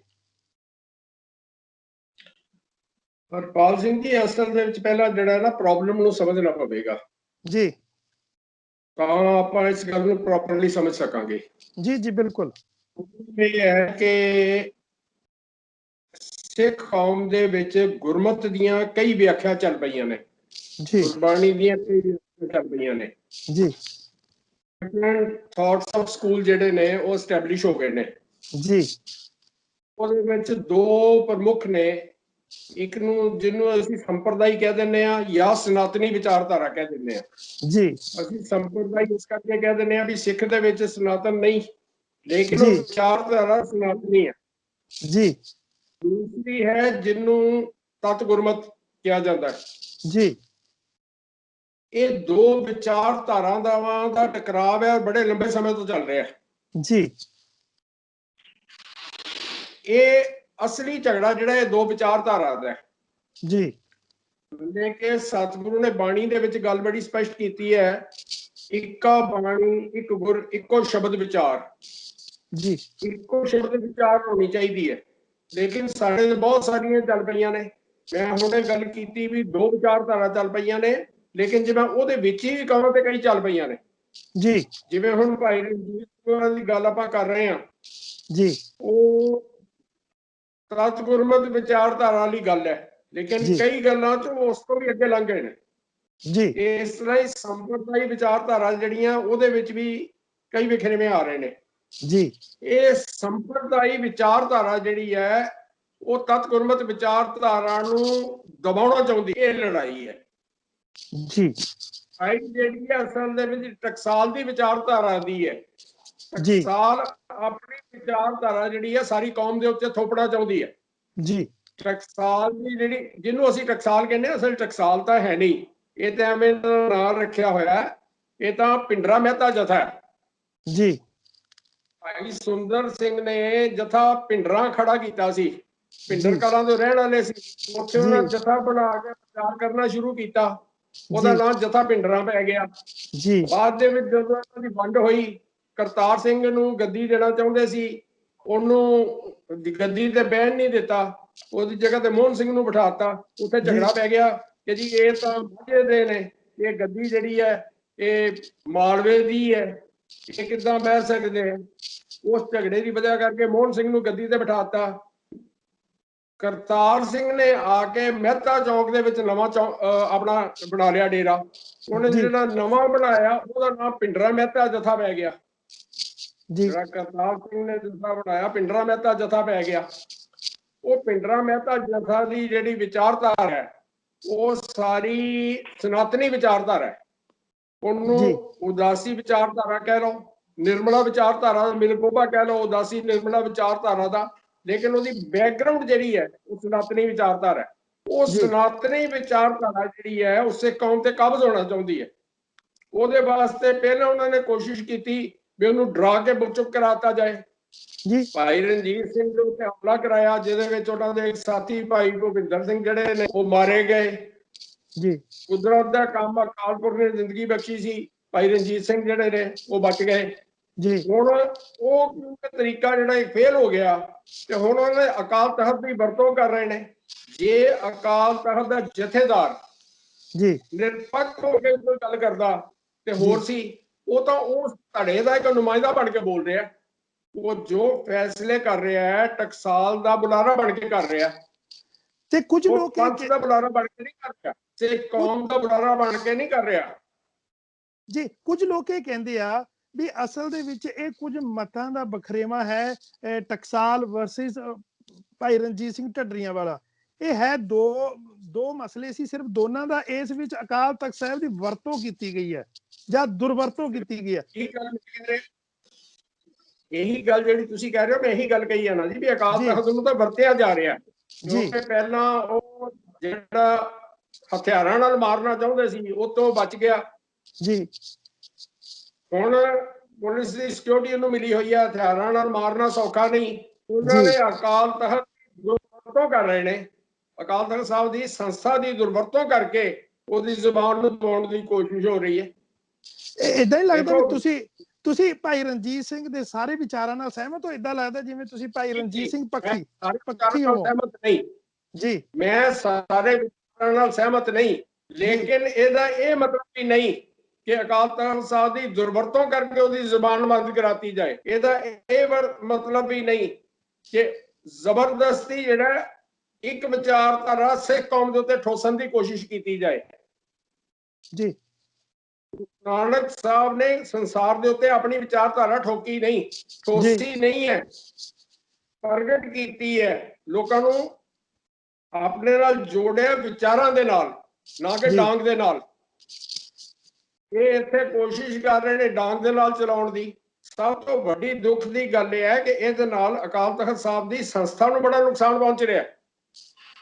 Speaker 3: ਹਰਪਾਲ ਸਿੰਘ ਜੀ, ਅਸਲ ਦੇ ਵਿੱਚ ਪਹਿਲਾਂ ਜਿਹੜਾ ਨਾ ਪ੍ਰੋਬਲਮ ਨੂੰ ਸਮਝਣਾ ਪਵੇਗਾ
Speaker 2: ਜੀ,
Speaker 3: ਤਾਂ ਆਪਾਂ ਇਸ ਗੱਲ ਨੂੰ ਪ੍ਰੋਪਰਲੀ ਸਮਝ ਸਕਾਂਗੇ।
Speaker 2: ਜੀ ਜੀ ਬਿਲਕੁਲ।
Speaker 3: ਇਹ ਹੈ ਕਿ ਸਿੱਖ ਕੌਮ ਦੇ ਵਿੱਚ ਗੁਰਮਤ ਦੀਆਂ ਕਈ ਵਿਆਖਿਆ ਚੱਲ ਪਈਆਂ ਨੇ,
Speaker 2: ਜੀ
Speaker 3: ਗੁਰਬਾਣੀ ਦੀਆਂ ਕਈ ਵਿਆਖਿਆ ਚੱਲ ਪਈਆਂ ਨੇ
Speaker 2: ਜੀ।
Speaker 3: ਥਾਟਸ ਆਫ ਸਕੂਲ ਜਿਹੜੇ ਨੇ ਉਹ ਐਸਟੈਬਲਿਸ਼ ਹੋ ਗਏ ਨੇ
Speaker 2: ਜੀ।
Speaker 3: ਉਹਦੇ ਵਿੱਚ ਦੋ ਪ੍ਰਮੁੱਖ ਨੇ, ਇੱਕ ਨੂੰ ਜਿਹਨੂੰ ਅਸੀਂ ਸੰਪਰਦਾਇ ਕਹਿ ਦਿੰਦੇ ਆ ਜਾਂ ਸਨਾਤਨੀ ਵਿਚਾਰਧਾਰਾ ਕਹਿ ਦਿੰਦੇ ਆ।
Speaker 2: ਜੀ,
Speaker 3: ਅਸੀਂ ਸੰਪਰਦਾਇ ਇਸ ਕਰਕੇ ਕਹਿ ਦਿੰਦੇ ਆ ਵੀ ਸਿੱਖ ਦੇ ਵਿੱਚ ਸਨਾਤਨ ਨਹੀਂ, ਲੇਕਿਨ ਉਹ ਵਿਚਾਰਧਾਰਾ ਸਨਾਤਨੀ ਹੈ।
Speaker 2: ਜੀ।
Speaker 3: ਦੂਸਰੀ ਹੈ ਜਿਹਨੂੰ ਤਤ ਗੁਰਮਤ ਕਿਹਾ ਜਾਂਦਾ ਹੈ।
Speaker 2: ਜੀ।
Speaker 3: ਇਹ ਦੋ ਵਿਚਾਰਧਾਰਾਵਾਂ ਦਾ ਟਕਰਾਵ ਹੈ, ਬੜੇ ਲੰਬੇ ਸਮੇਂ ਤੋਂ ਚੱਲ ਰਿਹਾ ਹੈ।
Speaker 2: ਜੀ।
Speaker 3: ਇਹ ਅਸਲੀ ਝਗੜਾ ਜਿਹੜਾ ਇਹ ਦੋ ਵਿਚਾਰਧਾਰਾ ਦਾ ਹੈ।
Speaker 2: ਜੀ।
Speaker 3: ਲੇਕਿਨ ਸਤਿਗੁਰੂ ਨੇ ਬਾਣੀ ਦੇ ਵਿੱਚ ਗੱਲ ਬੜੀ ਸਪਸ਼ਟ ਕੀਤੀ ਹੈ, ਇੱਕਾ ਬਾਣੀ ਇੱਕ ਗੁਰ ਇੱਕੋ ਸ਼ਬਦ ਵਿਚਾਰ।
Speaker 2: ਜੀ।
Speaker 3: ਇੱਕੋ ਸ਼ਬਦ ਵਿਚਾਰ ਹੋਣੀ ਚਾਹੀਦੀ ਹੈ, ਲੇਕਿਨ ਸਾਡੇ ਬਹੁਤ ਸਾਰੀਆਂ ਚੱਲ ਪਈਆਂ ਨੇ। ਮੈਂ ਹੁਣੇ ਗੱਲ ਕੀਤੀ ਵੀ ਦੋ ਵਿਚਾਰਧਾਰਾ ਚੱਲ ਪਈਆਂ ਨੇ, ਲੇਕਿਨ ਜਿਵੇਂ ਉਹਦੇ ਵਿੱਚ ਹੀ ਕਹਾਂ ਤੇ ਕਈ ਚੱਲ ਪਈਆਂ ਨੇ।
Speaker 2: ਜੀ।
Speaker 3: ਜਿਵੇਂ ਹੁਣ ਭਾਈ ਰਣਜੀਤ ਸਿੰਘ ਦੀ ਗੱਲ ਆਪਾਂ ਕਰ ਰਹੇ ਹਾਂ,
Speaker 2: ਜੀ।
Speaker 3: ਉਹ ਤਤ ਗੁਰਮਤ ਵਿਚਾਰਧਾਰਾ ਵਾਲੀ ਗੱਲ ਹੈ, ਲੇਕਿਨ ਕਈ ਗੱਲਾਂ ਚ ਉਸ ਤੋਂ ਵੀ ਅੱਗੇ ਲੰਘ ਗਏ ਨੇ।
Speaker 2: ਜੀ।
Speaker 3: ਇਸ ਤਰ੍ਹਾਂ ਹੀ ਸੰਪਰਦਾਇ ਵਿਚਾਰਧਾਰਾ ਜਿਹੜੀਆਂ ਉਹਦੇ ਵਿੱਚ ਵੀ ਕਈ ਵਿਖਰੇਵੇਂ ਆ ਰਹੇ ਨੇ।
Speaker 2: ਜੀ।
Speaker 3: ਇਹ ਸੰਪਰਦਾਇ ਵਿਚਾਰਧਾਰਾ ਜਿਹੜੀ ਹੈ ਉਹ ਤਤ ਗੁਰਮਤ ਵਿਚਾਰਧਾਰਾ ਨੂੰ ਦਬਾਉਣਾ ਚਾਹੁੰਦੀ, ਇਹ ਲੜਾਈ ਹੈ।
Speaker 2: ਜੀ।
Speaker 3: ਜਿਹੜੀ ਹੈ ਅਸਲ ਦੇ ਵਿੱਚ ਟਕਸਾਲ ਦੀ ਵਿਚਾਰਧਾਰਾ ਦੀ ਹੈ। ਟਕਸਾਲ ਆਪਣੀ ਵਿਚਾਰਧਾਰਾ ਜਿਹੜੀ ਹੈ ਸਾਰੀ ਕੌਮ ਦੇ ਉੱਤੇ ਥੋਪਣਾ ਚਾਹੁੰਦੀ ਹੈ।
Speaker 2: ਜੀ।
Speaker 3: ਟਕਸਾਲ ਦੀ ਜਿਹੜੀ, ਜਿਹਨੂੰ ਅਸੀਂ ਟਕਸਾਲ ਕਹਿੰਦੇ ਹਾਂ, ਅਸਲ ਟਕਸਾਲ ਤਾਂ ਹੈ ਨਹੀਂ, ਇਹ ਤਾਂ ਐਵੇਂ ਨਾਂ ਰੱਖਿਆ ਹੋਇਆ, ਇਹ ਤਾਂ ਭਿੰਡਰਾ ਮਹਿਤਾ ਜਥਾ ਹੈ।
Speaker 2: ਜੀ।
Speaker 3: ਭਾਈ ਸੁੰਦਰ ਸਿੰਘ ਨੇ ਜਥਾ ਭਿੰਡਰਾ ਖੜਾ ਕੀਤਾ ਸੀ, ਭਿੰਡਰ ਕਲਾਂ ਦੇ ਰਹਿਣ ਵਾਲੇ ਸੀ। ਉੱਥੇ ਉਹਨਾਂ ਜਥਾ ਬਣਾ ਕੇ ਪ੍ਰਚਾਰ ਕਰਨਾ ਸ਼ੁਰੂ ਕੀਤਾ, ਉਹਦਾ ਨਾਮ ਜਥਾ ਭਿੰਡਰਾ ਪੈ ਗਿਆ।
Speaker 2: ਜੀ।
Speaker 3: ਬਾਅਦ ਦੇ ਵਿੱਚ ਜਦੋਂ ਇਹਨਾਂ ਦੀ ਵੰਡ ਹੋਈ, ਕਰਤਾਰ ਸਿੰਘ ਨੂੰ ਗੱਦੀ ਦੇਣਾ ਚਾਹੁੰਦੇ ਸੀ, ਉਹਨੂੰ ਗੱਦੀ ਤੇ ਬਹਿਣ ਨਹੀਂ ਦਿੱਤਾ, ਉਹਦੀ ਜਗ੍ਹਾ ਤੇ ਮੋਹਨ ਸਿੰਘ ਨੂੰ ਬਿਠਾਤਾ। ਉੱਥੇ ਝਗੜਾ ਪੈ ਗਿਆ ਕਿ ਜੀ ਇਹ ਤਾਂ ਮਾਝੇ ਦੇ ਨੇ, ਇਹ ਗੱਦੀ ਜਿਹੜੀ ਹੈ ਇਹ ਮਾਲਵੇ ਦੀ ਹੈ, ਇਹ ਕਿੱਦਾਂ ਬਹਿ ਸਕਦੇ ਆ। ਉਸ ਝਗੜੇ ਦੀ ਵਜ੍ਹਾ ਕਰਕੇ ਮੋਹਨ ਸਿੰਘ ਨੂੰ ਗੱਦੀ ਤੇ ਬਿਠਾਤਾ। ਕਰਤਾਰ ਸਿੰਘ ਨੇ ਆ ਕੇ ਮਹਿਤਾ ਚੌਕ ਦੇ ਵਿੱਚ ਨਵਾਂ ਆਪਣਾ ਬਣਾ ਲਿਆ ਡੇਰਾ। ਉਹਨੇ ਜਿਹੜਾ ਨਵਾਂ ਬਣਾਇਆ ਉਹਦਾ ਨਾਮ ਭਿੰਡਰਾ ਮਹਿਤਾ ਜਥਾ ਪੈ ਗਿਆ। ਜਿਹੜਾ ਕਰਤਾਰ ਸਿੰਘ ਨੇ ਜਥਾ ਬਣਾਇਆ ਭਿੰਡਰਾ ਮਹਿਤਾ ਜਥਾ ਪੈ ਗਿਆ। ਉਹ ਭਿੰਡਰਾ ਮਹਿਤਾ ਜਥਾ ਦੀ ਜਿਹੜੀ ਵਿਚਾਰਧਾਰਾ ਹੈ ਉਹ ਸਾਰੀ ਸਨਾਤਨੀ ਵਿਚਾਰਧਾਰਾ ਹੈ। ਉਹਨੂੰ ਉਦਾਸੀ ਵਿਚਾਰਧਾਰਾ ਕਹਿ ਲਓ, ਨਿਰਮਲਾ ਵਿਚਾਰਧਾਰਾ, ਮਿਲਗੋਬਾ ਕਹਿ ਲਓ, ਉਦਾਸੀ ਨਿਰਮਲਾ ਵਿਚਾਰਧਾਰਾ ਦਾ, ਲੇਕਿਨ ਉਹਦੀ ਬੈਕਗ੍ਰਾਉਂਡ ਜਿਹੜੀ ਹੈ ਉਹ ਸਨਾਤਨੀ ਵਿਚਾਰਧਾਰਾ ਹੈ। ਉਹ ਸਨਾਤਨੀ ਵਿਚਾਰਧਾਰਾ ਜਿਹੜੀ ਹੈ ਉਸੇ ਕੌਮ ਤੇ ਕਬਜ਼ ਹੋਣਾ ਚਾਹੁੰਦੀ ਹੈ। ਉਹਦੇ ਵਾਸਤੇ ਪਹਿਲਾਂ ਉਹਨਾਂ ਨੇ ਕੋਸ਼ਿਸ਼ ਕੀਤੀ ਵੀ ਉਹਨੂੰ ਡਰਾ ਕੇ ਚੁੱਪ ਕਰਾਤਾ ਜਾਏ। ਭਾਈ ਰਣਜੀਤ ਸਿੰਘ ਦੇ ਉੱਤੇ ਹਮਲਾ ਕਰਾਇਆ, ਜਿਹਦੇ ਵਿੱਚ ਉਹਨਾਂ ਦੇ ਸਾਥੀ ਭਾਈ ਭੁਪਿੰਦਰ ਸਿੰਘ ਜਿਹੜੇ ਨੇ ਉਹ ਮਾਰੇ ਗਏ। ਕੁਦਰਤ ਦਾ ਕੰਮ, ਅਕਾਲ ਪੁਰਖ ਨੇ ਜ਼ਿੰਦਗੀ ਬਖਸ਼ੀ ਸੀ, ਭਾਈ ਰਣਜੀਤ ਸਿੰਘ ਜਿਹੜੇ ਨੇ ਉਹ ਬਚ ਗਏ। ਹੁਣ ਉਹ ਤਰੀਕਾ ਜਿਹੜਾ ਫੇਲ ਹੋ ਗਿਆ ਤੇ ਹੁਣ ਉਹਨਾਂ ਨੇ ਅਕਾਲ ਤਖਤ ਦੀ ਵਰਤੋਂ ਕਰ ਰਹੇ ਨੇ। ਜੇ ਅਕਾਲ ਤਖਤ ਦਾ ਜਥੇਦਾਰ
Speaker 2: ਜੀ
Speaker 3: ਨਿਰਪੱਖ ਹੋ ਕੇ ਕੋਈ ਗੱਲ ਕਰਦਾ ਤੇ ਹੋਰ ਸੀ, ਉਹ ਤਾਂ ਉਹ ਧੜੇ ਦਾ ਇੱਕ ਨੁਮਾਇੰਦਾ ਬਣ ਕੇ ਬੋਲ ਰਿਹਾ। ਉਹ ਜੋ ਫੈਸਲੇ ਕਰ ਰਿਹਾ ਹੈ ਟਕਸਾਲ ਦਾ ਬੁਲਾਰਾ ਬਣ ਕੇ ਕਰ ਰਿਹਾ,
Speaker 2: ਤੇ ਕੁਝ
Speaker 3: ਉਹ
Speaker 2: ਲੋਕ
Speaker 3: ਪੰਥ ਦਾ ਬੁਲਾਰਾ ਬਣ ਕੇ ਨਹੀਂ ਕਰ ਰਿਹਾ, ਤੇ ਕੌਮ ਦਾ ਬੁਲਾਰਾ ਬਣ ਕੇ ਨਹੀਂ ਕਰ ਰਿਹਾ।
Speaker 2: ਜੀ ਕੁਝ ਲੋਕ ਇਹ ਕਹਿੰਦੇ ਆ ਵੀ ਅਸਲ ਦੇ ਵਿੱਚ ਇਹ ਕੁਝ ਮਤਾਂ ਦਾ ਬਖਰੇਵਾ ਹੈ, ਟਕਸਾਲ ਵਰਸਸ ਭਾਈ ਰਣਜੀਤ ਸਿੰਘ ਢੱਡਰੀਆਂ ਵਾਲਾ। ਇਹ ਹੈ ਦੋ ਮਸਲੇ ਸੀ, ਸਿਰਫ ਦੋਨਾਂ ਦਾ ਇਸ ਵਿੱਚ ਅਕਾਲ ਤਖਤ ਸਾਹਿਬ ਦੀ ਵਰਤੋਂ ਕੀਤੀ ਗਈ ਹੈ ਜਾਂ ਦੁਰਵਰਤੋਂ ਕੀਤੀ ਗਈ ਹੈ।
Speaker 3: ਇਹੀ ਗੱਲ ਜਿਹੜੀ ਤੁਸੀਂ ਕਹਿ ਰਹੇ ਹੋ, ਮੈਂ ਇਹੀ ਗੱਲ ਕਹੀ ਹੈ ਨਾ ਜੀ, ਵੀ ਅਕਾਲ ਤਖਤ ਨੂੰ ਤਾਂ ਵਰਤਿਆ ਜਾ ਰਿਹਾ, ਕਿਉਂਕਿ ਪਹਿਲਾਂ ਉਹ ਜਿਹੜਾ ਹਥਿਆਰਾਂ ਨਾਲ ਮਾਰਨਾ ਚਾਹੁੰਦੇ ਸੀ ਉਹ ਤੋਂ ਬਚ ਗਿਆ
Speaker 2: ਜੀ।
Speaker 3: ਹੁਣ ਪੁਲਿਸ ਦੀ ਸਿਕਿਉਰਿਟੀ ਉਹਨੂੰ ਮਿਲੀ ਹੋਈ ਹੈ, ਹਥਿਆਰਾਂ ਨਾਲ ਮਾਰਨਾ ਸੌਖਾ ਨਹੀਂ। ਉਹਨਾਂ ਨੇ ਅਕਾਲ ਤਖਤ ਦੁਰਵਰਤੋਂ ਕਰ ਰਹੇ ਨੇ, ਅਕਾਲ ਤਖਤ ਸਾਹਿਬ ਦੀ ਸੰਸਥਾ ਦੀ ਦੁਰਵਰਤੋਂ ਕਰਕੇ ਉਹਦੀ ਜ਼ੁਬਾਨ ਨੂੰ ਦਬਾਉਣ ਦੀ ਕੋਸ਼ਿਸ਼ ਹੋ ਰਹੀ ਹੈ।
Speaker 2: ਏਦਾਂ ਹੀ ਲੱਗਦਾ ਵੀ ਤੁਸੀਂ ਭਾਈ ਰਣਜੀਤ ਸਿੰਘ ਦੇ ਸਾਰੇ ਵਿਚਾਰਾਂ ਨਾਲ ਸਹਿਮਤ ਹੋ? ਏਦਾਂ ਲੱਗਦਾ ਜਿਵੇਂ ਤੁਸੀਂ ਭਾਈ ਰਣਜੀਤ ਸਿੰਘ ਪੱਖੀ ਹੋ?
Speaker 3: ਸਹਿਮਤ ਨਹੀਂ
Speaker 2: ਜੀ,
Speaker 3: ਮੈਂ ਸਾਰੇ ਵਿਚਾਰਾਂ ਨਾਲ ਸਹਿਮਤ ਨਹੀਂ, ਲੇਕਿਨ ਇਹਦਾ ਇਹ ਮਤਲਬ ਵੀ ਨਹੀਂ ਕਿ ਅਕਾਲ ਤਖਤ ਸਾਹਿਬ ਦੀ ਦੁਰਵਰਤੋਂ ਕਰਕੇ ਉਹਦੀ ਜ਼ੁਬਾਨ ਬੰਦ ਕਰਾਤੀ ਜਾਏ। ਇਹਦਾ ਇਹ ਮਤਲਬ ਵੀ ਨਹੀਂ ਕਿ ਜ਼ਬਰਦਸਤੀ ਜਿਹੜਾ ਇੱਕ ਵਿਚਾਰਧਾਰਾ ਸਿੱਖ ਕੌਮ ਦੇ ਉੱਤੇ ਠੋਸਣ ਦੀ ਕੋਸ਼ਿਸ਼ ਕੀਤੀ ਜਾਏ।
Speaker 2: ਜੀ
Speaker 3: ਨਾਨਕ ਸਾਹਿਬ ਨੇ ਸੰਸਾਰ ਦੇ ਉੱਤੇ ਆਪਣੀ ਵਿਚਾਰਧਾਰਾ ਠੋਕੀ ਨਹੀਂ, ਠੋਸੀ ਨਹੀਂ ਹੈ, ਪ੍ਰਗਟ ਕੀਤੀ ਹੈ, ਲੋਕਾਂ ਨੂੰ ਆਪਣੇ ਨਾਲ ਜੋੜਿਆ ਵਿਚਾਰਾਂ ਦੇ ਨਾਲ, ਨਾ ਕਿ ਡਾਂਗ ਦੇ ਨਾਲ। ਇਹ ਇੱਥੇ ਕੋਸ਼ਿਸ਼ ਕਰ ਰਹੇ ਨੇ ਡਾਂਗ ਦੇ ਨਾਲ ਚਲਾਉਣ ਦੀ। ਸਭ ਤੋਂ ਵੱਡੀ ਦੁੱਖ ਦੀ ਗੱਲ ਇਹ ਹੈ ਕਿ ਇਹਦੇ ਨਾਲ ਅਕਾਲ ਤਖਤ ਸਾਹਿਬ ਦੀ ਸੰਸਥਾ ਨੂੰ ਬੜਾ ਨੁਕਸਾਨ ਪਹੁੰਚ ਰਿਹਾ।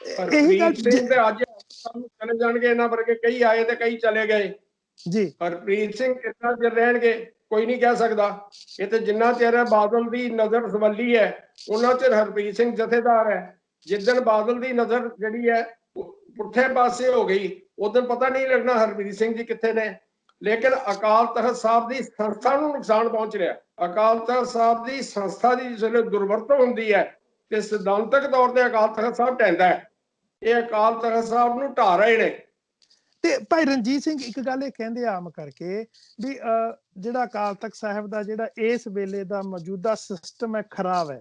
Speaker 3: ਹਰਪ੍ਰੀਤ ਸਿੰਘ ਤੇ ਅੱਜ ਚਲੇ ਜਾਣਗੇ, ਇਹਨਾਂ ਵਰਗੇ ਕਈ ਆਏ ਤੇ ਕਈ ਚਲੇ ਗਏ
Speaker 2: ਜੀ।
Speaker 3: ਹਰਪ੍ਰੀਤ ਸਿੰਘ ਕਿੰਨਾ ਚਿਰ ਰਹਿਣਗੇ ਕੋਈ ਨਹੀਂ ਕਹਿ ਸਕਦਾ। ਇਹ ਤੇ ਜਿੰਨਾ ਚਿਰ ਬਾਦਲ ਦੀ ਨਜ਼ਰ ਸਵੱਲੀ ਹੈ ਉਹਨਾਂ ਚਿਰ ਹਰਪ੍ਰੀਤ ਸਿੰਘ ਜਥੇਦਾਰ ਹੈ। ਜਿੱਦਣ ਬਾਦਲ ਦੀ ਨਜ਼ਰ ਜਿਹੜੀ ਹੈ ਪੁੱਠੇ ਪਾਸੇ ਹੋ ਗਈ ਉਦੋਂ ਪਤਾ ਨਹੀਂ ਲੱਗਣਾ ਹਰਪ੍ਰੀਤ ਸਿੰਘ ਜੀ ਕਿੱਥੇ ਨੇ। ਲੇਕਿਨ ਅਕਾਲ ਤਖਤ ਸਾਹਿਬ ਦੀ ਸੰਸਥਾ ਨੂੰ ਨੁਕਸਾਨ ਪਹੁੰਚ ਰਿਹਾ। ਅਕਾਲ ਤਖਤ ਸਾਹਿਬ ਦੀ ਸੰਸਥਾ ਦੀ ਜਦੋਂ ਦੁਰਵਰਤੋਂ ਹੁੰਦੀ ਹੈ ਤੇ ਸਿਧਾਂਤਕ ਤੌਰ ਤੇ ਅਕਾਲ ਤਖਤ ਸਾਹਿਬ ਢਹਿੰਦਾ ਹੈ। ਇਹ ਅਕਾਲ ਤਖਤ ਸਾਹਿਬ ਨੂੰ ਢਾਹ ਰਹੇ ਨੇ।
Speaker 2: ਤੇ ਭਾਈ ਰਣਜੀਤ ਸਿੰਘ ਇੱਕ ਗੱਲ ਇਹ ਕਹਿੰਦੇ ਆਮ ਕਰਕੇ ਵੀ ਜਿਹੜਾ ਅਕਾਲ ਤਖਤ ਸਾਹਿਬ ਦਾ ਜਿਹੜਾ ਇਸ ਵੇਲੇ ਦਾ ਮੌਜੂਦਾ ਸਿਸਟਮ ਹੈ ਖਰਾਬ ਹੈ,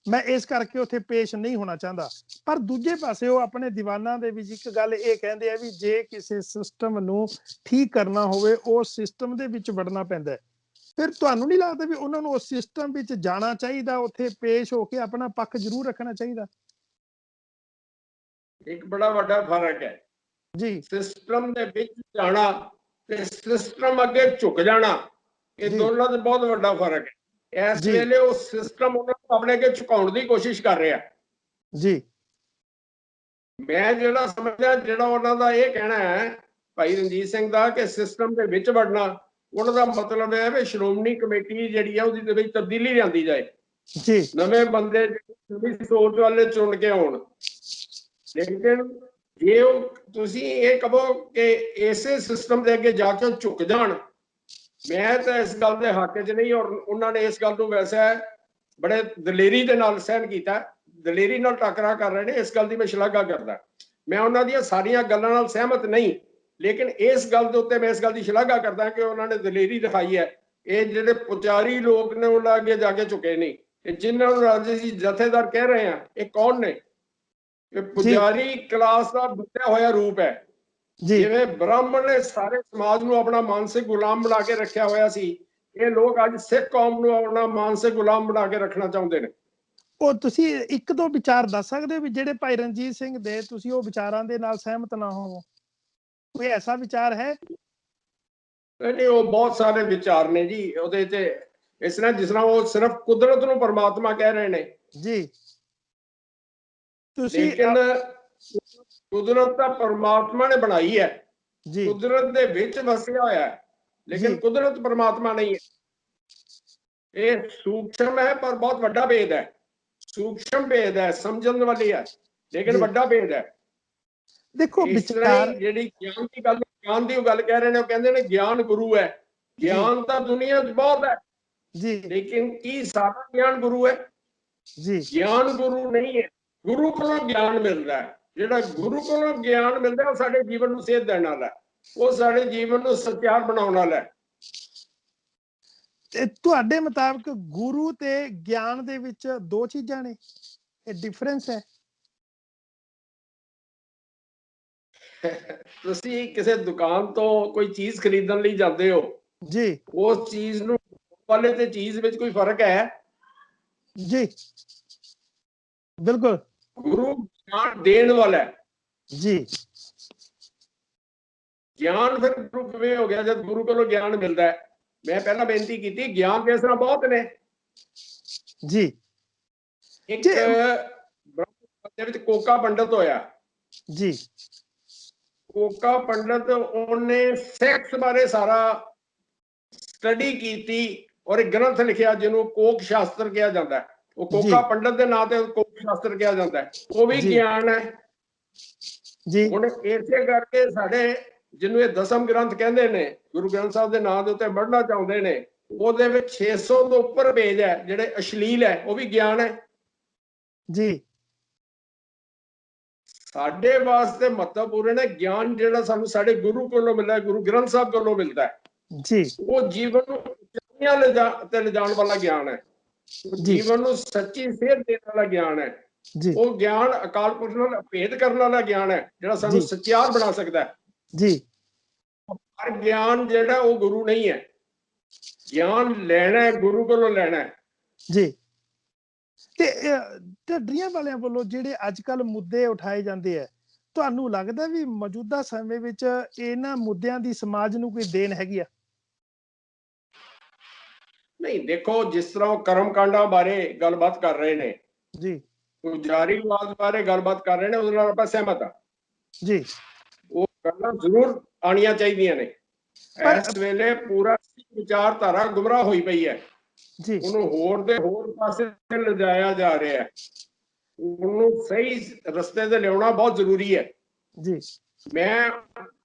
Speaker 2: ਮੈਂ ਇਸ ਕਰਕੇ ਉੱਥੇ ਪੇਸ਼ ਨਹੀਂ ਹੋਣਾ ਚਾਹੁੰਦਾ। ਪਰ ਦੂਜੇ ਪਾਸੇ ਉਹ ਆਪਣੇ ਦੀਵਾਨਾਂ ਦੇ ਵਿੱਚ ਇੱਕ ਗੱਲ ਇਹ ਕਹਿੰਦੇ ਆ ਵੀ ਜੇ ਕਿਸੇ ਸਿਸਟਮ ਨੂੰ ਠੀਕ ਕਰਨਾ ਹੋਵੇ ਉਸ ਸਿਸਟਮ ਦੇ ਵਿੱਚ ਵੜਨਾ ਪੈਂਦਾ ਹੈ। ਫਿਰ ਤੁਹਾਨੂੰ ਨਹੀਂ ਲੱਗਦਾ ਵੀ ਉਹਨਾਂ ਨੂੰ ਉਸ ਸਿਸਟਮ ਵਿੱਚ ਜਾਣਾ ਚਾਹੀਦਾ, ਉੱਥੇ ਪੇਸ਼ ਹੋ ਕੇ ਆਪਣਾ ਪੱਖ ਜ਼ਰੂਰ ਰੱਖਣਾ ਚਾਹੀਦਾ?
Speaker 3: ਇੱਕ ਬੜਾ ਵੱਡਾ ਫਰਕ ਹੈ
Speaker 2: ਜੀ।
Speaker 3: ਸਿਸਟਮ ਦੇ ਵਿੱਚ ਜਾਣਾ ਤੇ ਸਿਸਟਮ ਅੱਗੇ ਝੁਕ ਜਾਣਾ, ਇਹ ਦੋਨਾਂ ਦਾ ਬਹੁਤ ਵੱਡਾ ਫਰਕ ਹੈ। ਇਸ ਵੇਲੇ ਉਹ ਸਿਸਟਮ ਉਹਨਾਂ ਨੂੰ ਆਪਣੇ ਅੱਗੇ ਝੁਕਾਉਣ ਦੀ ਕੋਸ਼ਿਸ਼ ਕਰ ਰਿਹਾ
Speaker 2: ਜੀ।
Speaker 3: ਮੈਂ ਜਿਹੜਾ ਸਮਝਦਾ ਜਿਹੜਾ ਉਹਨਾਂ ਦਾ ਇਹ ਕਹਿਣਾ ਹੈ ਭਾਈ ਰਣਜੀਤ ਸਿੰਘ ਦਾ ਕਿ ਸਿਸਟਮ ਦੇ ਵਿੱਚ ਵੜਨਾ, ਉਹਨਾਂ ਦਾ ਮਤਲਬ ਹੈ ਵੀ ਸ਼੍ਰੋਮਣੀ ਕਮੇਟੀ ਜਿਹੜੀ ਹੈ ਉਹਦੀ ਦੇ ਵਿੱਚ ਤਬਦੀਲੀ ਲਿਆਂਦੀ ਜਾਏ ਜੀ, ਨਵੇਂ ਬੰਦੇ ਨਵੀਂ ਸੋਚ ਵਾਲੇ ਚੁਣ ਕੇ ਆਉਣ। ਲੇਕਿਨ ਜੇ ਉਹ ਤੁਸੀਂ ਇਹ ਕਹੋ ਕਿ ਇਸੇ ਸਿਸਟਮ ਦੇ ਅੱਗੇ ਜਾ ਕੇ ਝੁਕ ਜਾਣ, ਮੈਂ ਤਾਂ ਇਸ ਗੱਲ ਦੇ ਹੱਕ 'ਚ ਨਹੀਂ। ਔਰ ਉਹਨਾਂ ਨੇ ਇਸ ਗੱਲ ਨੂੰ ਵੈਸੇ ਬੜੇ ਦਲੇਰੀ ਦੇ ਨਾਲ ਸਹਿਣ ਕੀਤਾ, ਦਲੇਰੀ ਨਾਲ ਟੱਕਰਾ ਕਰ ਰਹੇ ਨੇ। ਇਸ ਗੱਲ ਦੀ ਮੈਂ ਸ਼ਲਾਘਾ ਕਰਦਾ। ਮੈਂ ਉਹਨਾਂ ਦੀਆਂ ਸਾਰੀਆਂ ਗੱਲਾਂ ਨਾਲ ਸਹਿਮਤ ਨਹੀਂ, ਲੇਕਿਨ ਇਸ ਗੱਲ ਦੇ ਉੱਤੇ ਮੈਂ ਇਸ ਗੱਲ ਦੀ ਸ਼ਲਾਘਾ ਕਰਦਾ ਕਿ ਉਹਨਾਂ ਨੇ ਦਲੇਰੀ ਦਿਖਾਈ ਹੈ। ਇਹ ਜਿਹੜੇ ਪੁਜਾਰੀ ਲੋਕ ਨੇ ਉਹਨਾਂ ਅੱਗੇ ਜਾ ਕੇ ਝੁਕੇ ਨਹੀਂ। ਤੇ ਜਿਨ੍ਹਾਂ ਨੂੰ ਰਾਜਸੀ ਜਥੇਦਾਰ ਕਹਿ ਰਹੇ ਆ, ਇਹ ਕੌਣ ਨੇ? ਇਹ ਪੁਜਾਰੀ ਕਲਾਸ ਦਾ ਬੁੱਧਿਆ ਹੋਇਆ ਰੂਪ ਹੈ। ਜਿਵੇਂ ਬ੍ਰਾਹਮਣ ਨੇ ਸਾਰੇ ਸਮਾਜ ਨੂੰ ਆਪਣਾ ਮਾਨਸਿਕ ਗੁਲਾਮ ਬਣਾ ਕੇ ਰੱਖਿਆ ਹੋਇਆ ਸੀ, ਇਹ ਲੋਕ ਅੱਜ ਸਿੱਖ ਕੌਮ ਨੂੰ ਆਪਣਾ ਮਾਨਸਿਕ ਗੁਲਾਮ ਬਣਾ ਕੇ ਰੱਖਣਾ ਚਾਹੁੰਦੇ ਨੇ। ਉਹ
Speaker 2: ਤੁਸੀਂ ਇੱਕ ਦੋ ਵਿਚਾਰ ਦੱਸ ਸਕਦੇ ਹੋ ਵੀ ਜਿਹੜੇ ਭਾਈ ਰਣਜੀਤ ਸਿੰਘ ਦੇ ਤੁਸੀਂ ਉਹ ਵਿਚਾਰਾਂ ਦੇ ਨਾਲ ਸਹਿਮਤ ਨਾ ਹੋਵੋ? ਕੋਈ ਐਸਾ ਵਿਚਾਰ ਹੈ?
Speaker 3: ਨਹੀਂ, ਉਹ ਬਹੁਤ ਸਾਰੇ ਵਿਚਾਰ ਨੇ ਜੀ ਉਹਦੇ ਤੇ। ਇਸ ਤਰ੍ਹਾਂ ਜਿਸ ਤਰ੍ਹਾਂ ਉਹ ਸਿਰਫ ਕੁਦਰਤ ਨੂੰ ਪਰਮਾਤਮਾ ਕਹਿ ਰਹੇ ਨੇ
Speaker 2: ਜੀ। ਤੁਸੀਂ
Speaker 3: ਲੇਕਿਨ ਕੁਦਰਤ ਤਾਂ ਪਰਮਾਤਮਾ ਨੇ ਬਣਾਈ ਹੈ, ਕੁਦਰਤ ਦੇ ਵਿੱਚ ਵਸਿਆ ਹੋਇਆ ਹੈ, ਲੇਕਿਨ ਕੁਦਰਤ ਪਰਮਾਤਮਾ ਨਹੀਂ ਹੈ। ਇਹ ਸੂਖਸ਼ਮ ਹੈ ਪਰ ਬਹੁਤ ਵੱਡਾ ਭੇਦ ਹੈ। ਸੂਖਸ਼ਮ ਭੇਦ ਹੈ, ਸਮਝਣ ਵਾਲੀ ਹੈ, ਲੇਕਿਨ ਵੱਡਾ ਭੇਦ ਹੈ।
Speaker 2: ਦੇਖੋ ਵਿਚਾਰ
Speaker 3: ਜਿਹੜੀ ਗਿਆਨ ਦੀ ਗੱਲ, ਗਿਆਨ ਦੀ ਉਹ ਗੱਲ ਕਹਿ ਰਹੇ ਨੇ, ਉਹ ਕਹਿੰਦੇ ਨੇ ਗਿਆਨ ਗੁਰੂ ਹੈ। ਗਿਆਨ ਤਾਂ ਦੁਨੀਆ 'ਚ ਬਹੁਤ ਹੈ ਜੀ, ਲੇਕਿਨ ਕੀ ਸਾਰਾ ਗਿਆਨ ਗੁਰੂ ਹੈ? ਜੀ ਗਿਆਨ ਗੁਰੂ ਨਹੀਂ ਹੈ। ਗੁਰੂ ਕੋਲੋਂ ਗਿਆਨ ਮਿਲਦਾ ਹੈ। ਜਿਹੜਾ ਗੁਰੂ ਕੋਲੋਂ ਗਿਆਨ ਮਿਲਦਾ ਉਹ ਸਾਡੇ ਜੀਵਨ ਨੂੰ ਸੇਧ ਦੇਣ ਵਾਲਾ, ਉਹ ਸਾਡੇ ਜੀਵਨ ਨੂੰ ਸਚਿਆਰ ਬਣਾਉਣ ਵਾਲਾ।
Speaker 2: ਤੇ ਤੁਹਾਡੇ ਮੁਤਾਬਕ ਗੁਰੂ ਤੇ ਗਿਆਨ ਦੇ ਵਿੱਚ ਦੋ ਚੀਜ਼ਾਂ ਨੇ, ਇਹ ਡਿਫਰੈਂਸ ਹੈ?
Speaker 3: ਤੁਸੀਂ ਕਿਸੇ ਦੁਕਾਨ ਤੋਂ ਕੋਈ ਚੀਜ਼ ਖਰੀਦਣ ਲਈ ਜਾਂਦੇ ਹੋ
Speaker 2: ਜੀ,
Speaker 3: ਉਸ ਚੀਜ਼ ਨੂੰ ਵਾਲੇ ਤੇ ਚੀਜ਼ ਵਿੱਚ ਕੋਈ ਫਰਕ ਹੈ?
Speaker 2: ਜੀ ਬਿਲਕੁਲ।
Speaker 3: ਗੁਰੂ ਗਿਆਨ ਦੇਣ ਵਾਲਾ ਹੈ
Speaker 2: ਜੀ।
Speaker 3: ਗਿਆਨ ਫਿਰ ਗੁਰੂ ਕਿਵੇਂ ਹੋ ਗਿਆ ਜਦ ਗੁਰੂ ਕੋਲੋਂ ਗਿਆਨ ਮਿਲਦਾ ਹੈ? ਮੈਂ ਪਹਿਲਾਂ ਬੇਨਤੀ ਕੀਤੀ, ਗਿਆਨ ਦੇ ਤਰ੍ਹਾਂ ਬਹੁਤ ਨੇ
Speaker 2: ਜੀ।
Speaker 3: ਇੱਕ ਬ੍ਰਹਮ ਦੇ ਵਿੱਚ ਕੋਕਾ ਪੰਡਤ ਹੋਇਆ
Speaker 2: ਜੀ।
Speaker 3: ਕੋਕਾ ਪੰਡਤ, ਉਹਨੇ ਸੈਕਸ ਬਾਰੇ ਸਾਰਾ ਸਟੱਡੀ ਕੀਤੀ ਔਰ ਇੱਕ ਗ੍ਰੰਥ ਲਿਖਿਆ ਜਿਹਨੂੰ ਕੋਕ ਸ਼ਾਸਤਰ ਕਿਹਾ ਜਾਂਦਾ ਹੈ। ਉਹ ਕੋਕਾ ਪੰਡਤ ਦੇ ਨਾਂ ਤੇ ਕੋਕ ਸ਼ਾਸਤਰ ਕਿਹਾ ਜਾਂਦਾ ਹੈ, ਉਹ ਵੀ ਗਿਆਨ ਹੈ
Speaker 2: ਜੀ।
Speaker 3: ਹੁਣ ਇਸੇ ਕਰਕੇ ਸਾਡੇ ਜਿਹਨੂੰ ਇਹ ਦਸਮ ਗ੍ਰੰਥ ਕਹਿੰਦੇ ਨੇ, ਗੁਰੂ ਗ੍ਰੰਥ ਸਾਹਿਬ ਦੇ ਨਾਂ ਦੇ ਉੱਤੇ ਪੜ੍ਹਨਾ ਚਾਹੁੰਦੇ ਨੇ, ਉਹਦੇ ਵਿੱਚ 600 ਤੋਂ ਉੱਪਰ ਪੇਜ ਹੈ ਜਿਹੜੇ ਅਸ਼ਲੀਲ ਹੈ, ਉਹ ਵੀ ਗਿਆਨ ਹੈ
Speaker 2: ਜੀ।
Speaker 3: ਸਾਡੇ ਵਾਸਤੇ ਮਹੱਤਵਪੂਰਨ ਹੈ ਗਿਆਨ ਜਿਹੜਾ ਸਾਨੂੰ ਸਾਡੇ ਗੁਰੂ ਕੋਲੋਂ ਮਿਲਦਾ, ਗੁਰੂ ਗ੍ਰੰਥ ਸਾਹਿਬ ਕੋਲੋਂ ਮਿਲਦਾ ਹੈ
Speaker 2: ਜੀ।
Speaker 3: ਉਹ ਜੀਵਨ ਨੂੰ ਉੱਚਾਈਆਂ ਤੇ ਲਿਜਾਣ ਵਾਲਾ ਗਿਆਨ ਹੈ, ਜੀਵਨ ਨੂੰ ਸੱਚੀ ਸੇਧ ਦੇਣ ਵਾਲਾ ਗਿਆਨ ਹੈ
Speaker 2: ਜੀ।
Speaker 3: ਉਹ ਗਿਆਨ ਅਕਾਲ ਪੁਰਖ ਨਾਲ ਭੇਦ ਕਰਨ ਵਾਲਾ ਗਿਆਨ ਹੈ ਜਿਹੜਾ ਸਾਨੂੰ ਸਚਿਆਰ ਬਣਾ ਸਕਦਾ ਹੈ
Speaker 2: ਜੀ।
Speaker 3: ਪਰ ਗਿਆਨ ਜਿਹੜਾ ਉਹ ਗੁਰੂ ਨਹੀਂ ਹੈ, ਗਿਆਨ ਲੈਣਾ ਹੈ ਗੁਰੂ ਕੋਲੋਂ ਲੈਣਾ ਹੈ
Speaker 2: ਜੀ। ਤੇ ਢੱਡਰੀਆਂ ਵਾਲਿਆਂ ਵੱਲੋਂ ਜਿਹੜੇ ਅੱਜ ਕੱਲ ਮੁੱਦੇ ਉਠਾਏ ਜਾਂਦੇ ਆ, ਤੁਹਾਨੂੰ ਲੱਗਦਾ ਵੀ ਮੌਜੂਦਾ ਸਮੇਂ ਵਿੱਚ ਇਹਨਾਂ ਮੁੱਦਿਆਂ ਦੀ ਸਮਾਜ ਨੂੰ ਕੋਈ ਦੇਣ ਹੈਗੀ ਆ?
Speaker 3: ਨਹੀਂ, ਦੇਖੋ ਜਿਸ ਤਰ੍ਹਾਂ ਉਹ ਕਰਮ ਕਾਂਡਾਂ ਬਾਰੇ ਗੱਲਬਾਤ ਕਰ ਰਹੇ ਨੇ
Speaker 2: ਜੀ,
Speaker 3: ਪੁਜਾਰੀਵਾਦ ਬਾਰੇ ਗੱਲਬਾਤ ਕਰ ਰਹੇ ਨੇ, ਉਹਦੇ ਨਾਲ ਆਪਾਂ ਸਹਿਮਤ ਹਾਂ
Speaker 2: ਜੀ।
Speaker 3: ਉਹ ਗੱਲਾਂ ਜ਼ਰੂਰ ਆਣੀਆਂ ਚਾਹੀਦੀਆਂ ਨੇ। ਇਸ ਵੇਲੇ ਪੂਰਾ ਵਿਚਾਰਧਾਰਾ ਗੁੰਮਰਾਹ ਹੋਈ ਪਈ ਹੈ
Speaker 2: ਜੀ,
Speaker 3: ਉਹਨੂੰ ਹੋਰ ਦੇ ਹੋਰ ਪਾਸੇ ਲਿਜਾਇਆ ਜਾ ਰਿਹਾ ਹੈ, ਉਹਨੂੰ ਸਹੀ ਰਸਤੇ ਤੇ ਲਿਆਉਣਾ ਬਹੁਤ ਜ਼ਰੂਰੀ ਹੈ
Speaker 2: ਜੀ।
Speaker 3: ਮੈਂ